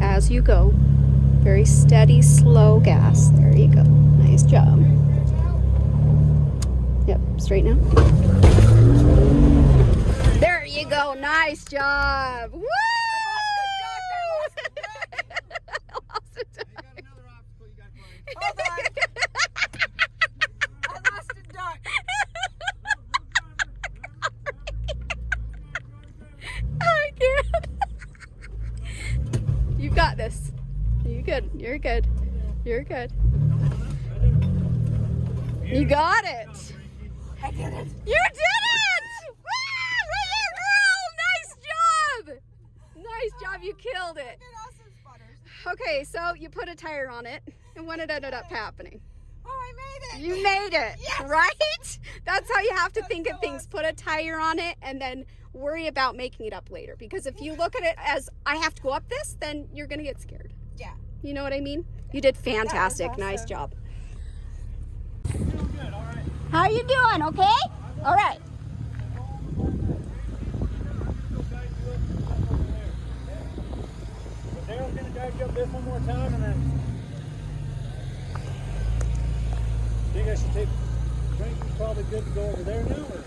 As you go, very steady, slow gas. There you go. Nice job. Yep, straight now. There you go. Nice job. Woo! You got another obstacle you got to climb. Hold on. I lost a duck. I can't. You've got this. You're good. You're good. You're good. You got it. I did it. You did it! Woo! Right here, girl! Nice job! Nice job. You killed it. Okay, so you put a tire on it, and when it ended up happening? Oh, I made it. You made it, Yes. right? That's how you have to think of things. Put a tire on it, and then worry about making it up later. Because if you look at it as, I have to go up this, then you're going to get scared. Yeah. You know what I mean? You did fantastic. awesome. Nice job. How you doing? Okay? All right. Daryl's gonna drive you up this one more time, and then I think I should take. Frankie's probably good to go over there now, or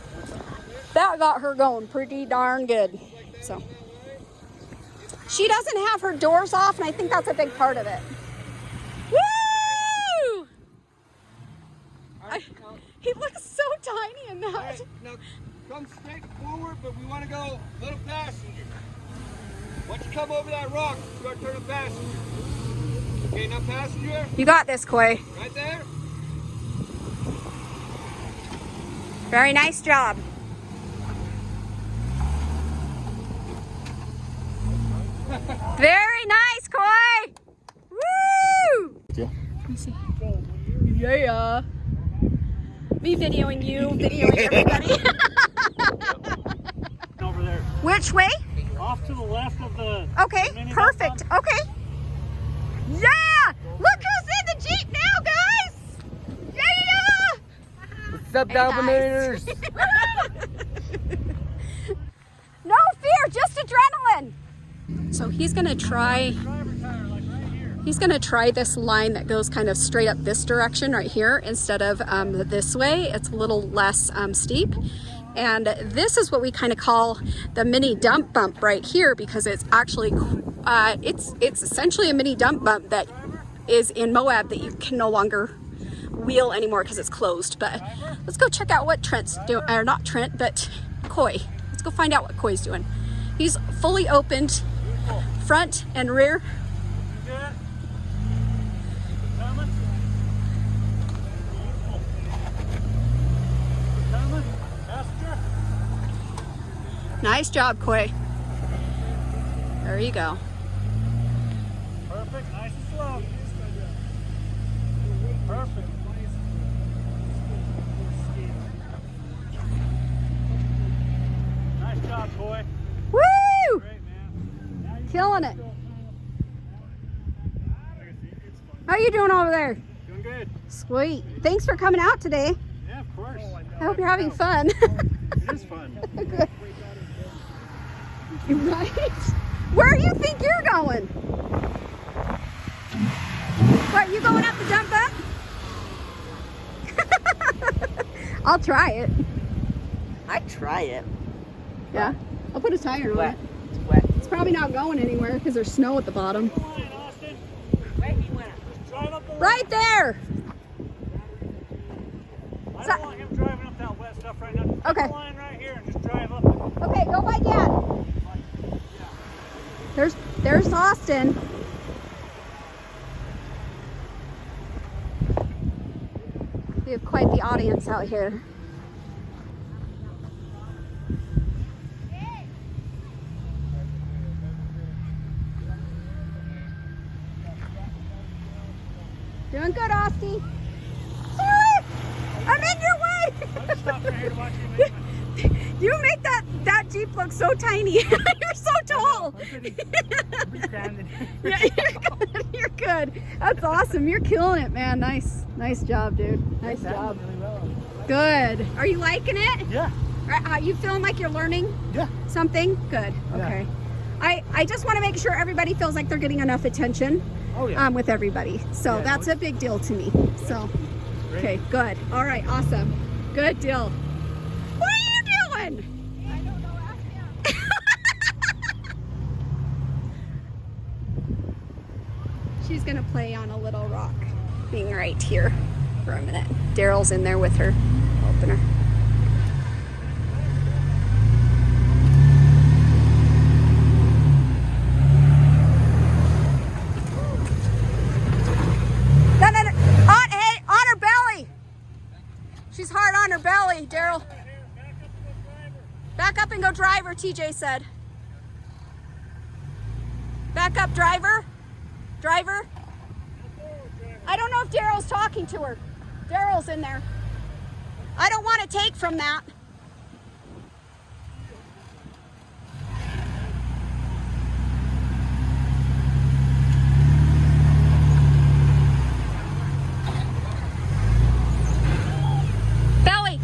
That got her going pretty darn good. So she doesn't have her doors off, and I think that's a big part of it. Woo! He looks so tiny in that. Alright, now come straight forward, but we want to go a little passenger. Once you come over that rock, start turning passenger. Okay, now passenger, You got this, Koi. right there. Very nice job. Very nice, Koi. Woo! Yeah. Let me see. Yeah. Me videoing you, videoing everybody. over there, Which way? off to the left of the. Okay, mini perfect. dump Okay. Yeah! Look who's in the Jeep now, guys! Yeah! What's up, Hey, guys. Dominators? No fear, just adrenaline. So he's gonna try. He's gonna try this line that goes kind of straight up this direction right here instead of this way. It's a little less steep. And this is what we kind of call the mini dump bump right here, because it's actually, it's essentially a mini dump bump that is in Moab that you can no longer wheel anymore because it's closed. But let's go check out what Trent's doing, or not Trent, but Koi. Let's go find out what Koi's doing. He's fully opened front and rear. Nice job, Koi. There you go. Perfect, nice and slow. Perfect. Nice job, Koi. Woo! Great, man. Killing it. How you doing over there? Doing good. Sweet. Thanks for coming out today. Yeah, of course. I hope you're having fun. It is fun. Right? Where do you think you're going? What, you going up the dump bump? I'll try it. I'd try it. Yeah? I'll put a tire on Wet. it. It's wet. It's probably not going anywhere because there's snow at the bottom. Austin. Where he went. Just drive up the Right there! I don't want him driving up that wet stuff right now. Okay. Go on right here and just drive up. Okay, go by Dad. There's Austin. We have quite the audience out here. Doing good, Austin. I'm in your way. Let's stop right here to watch you. You make that Jeep look so tiny. You're so tall. Yeah, you're good. That's awesome. You're killing it, man. Nice job, dude. Nice job. Good. Are you liking it? Yeah. Are you feeling like you're learning? Yeah. Something? Good. Okay. I just want to make sure everybody feels like they're getting enough attention. Oh yeah. With everybody. So that's a big deal to me. So. Okay. Good. All right. Awesome. Good deal. What are you doing? I don't know. Ask him. She's gonna play on a little rock thing right here for a minute. Daryl's in there with her, helping her. No. Hey, on her belly. She's hard on her belly, Daryl. Back up and go driver, TJ said. Back up, driver. Driver. I don't know if Daryl's talking to her. Daryl's in there. I don't want to take from that. Belly.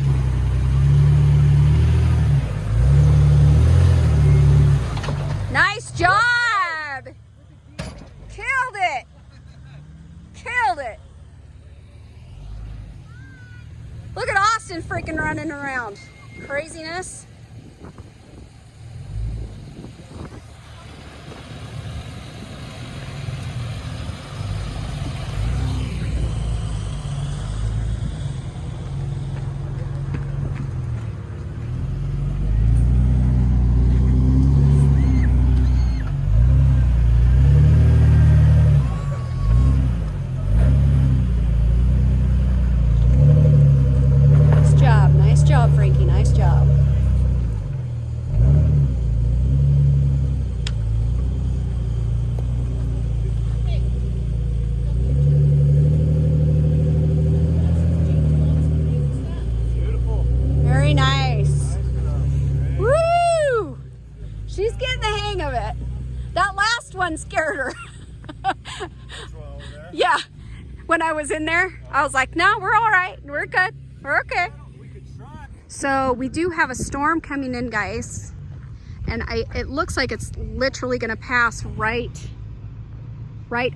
Nice job. Killed it. Killed it. Look at Austin freaking running around. Craziness. Nice job, Frankie. Nice job. Beautiful. Very nice. Woo! She's getting the hang of it. That last one scared her. Yeah. When I was in there, I was like, no, we're all right. We're good. We're okay. So we do have a storm coming in, guys. And it looks like it's literally gonna pass right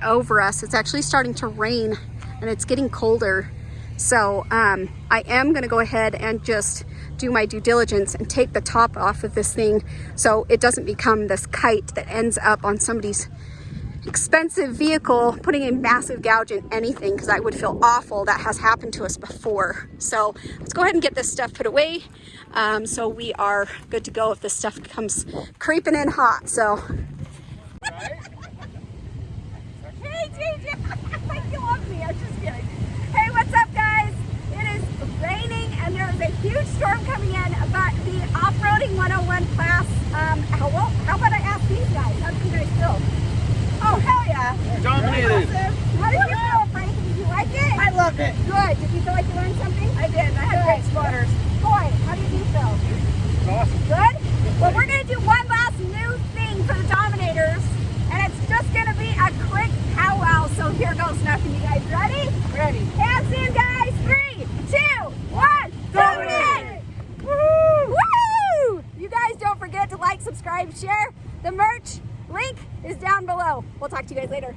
over us. It's actually starting to rain and it's getting colder. So I am gonna go ahead and just do my due diligence and take the top off of this thing so it doesn't become this kite that ends up on somebody's expensive vehicle, putting a massive gouge in anything, because I would feel awful. That has happened to us before. So let's go ahead and get this stuff put away so we are good to go if this stuff comes creeping in hot. So hey JJ, you love me. I'm just kidding. Hey, what's up, guys? It is raining and there is a huge storm coming in, but the off-roading 101 class, how about I ask these guys, how do you guys feel? Oh, hell yeah. Dominators. How did you feel, Frankie? Did you like it? I loved it. Good. Did you feel like you learned something? I did. I had great spotters. Boy, how did you feel? Awesome. Good? Well, we're going to do one last new thing for the Dominators, and it's just going to be a quick powwow. So here goes nothing. You guys ready? Ready. Hands in, guys. 3, 2, 1. Dominate! Woo! Woo! You guys don't forget to like, subscribe, share. The merch link is down below. We'll talk to you guys later.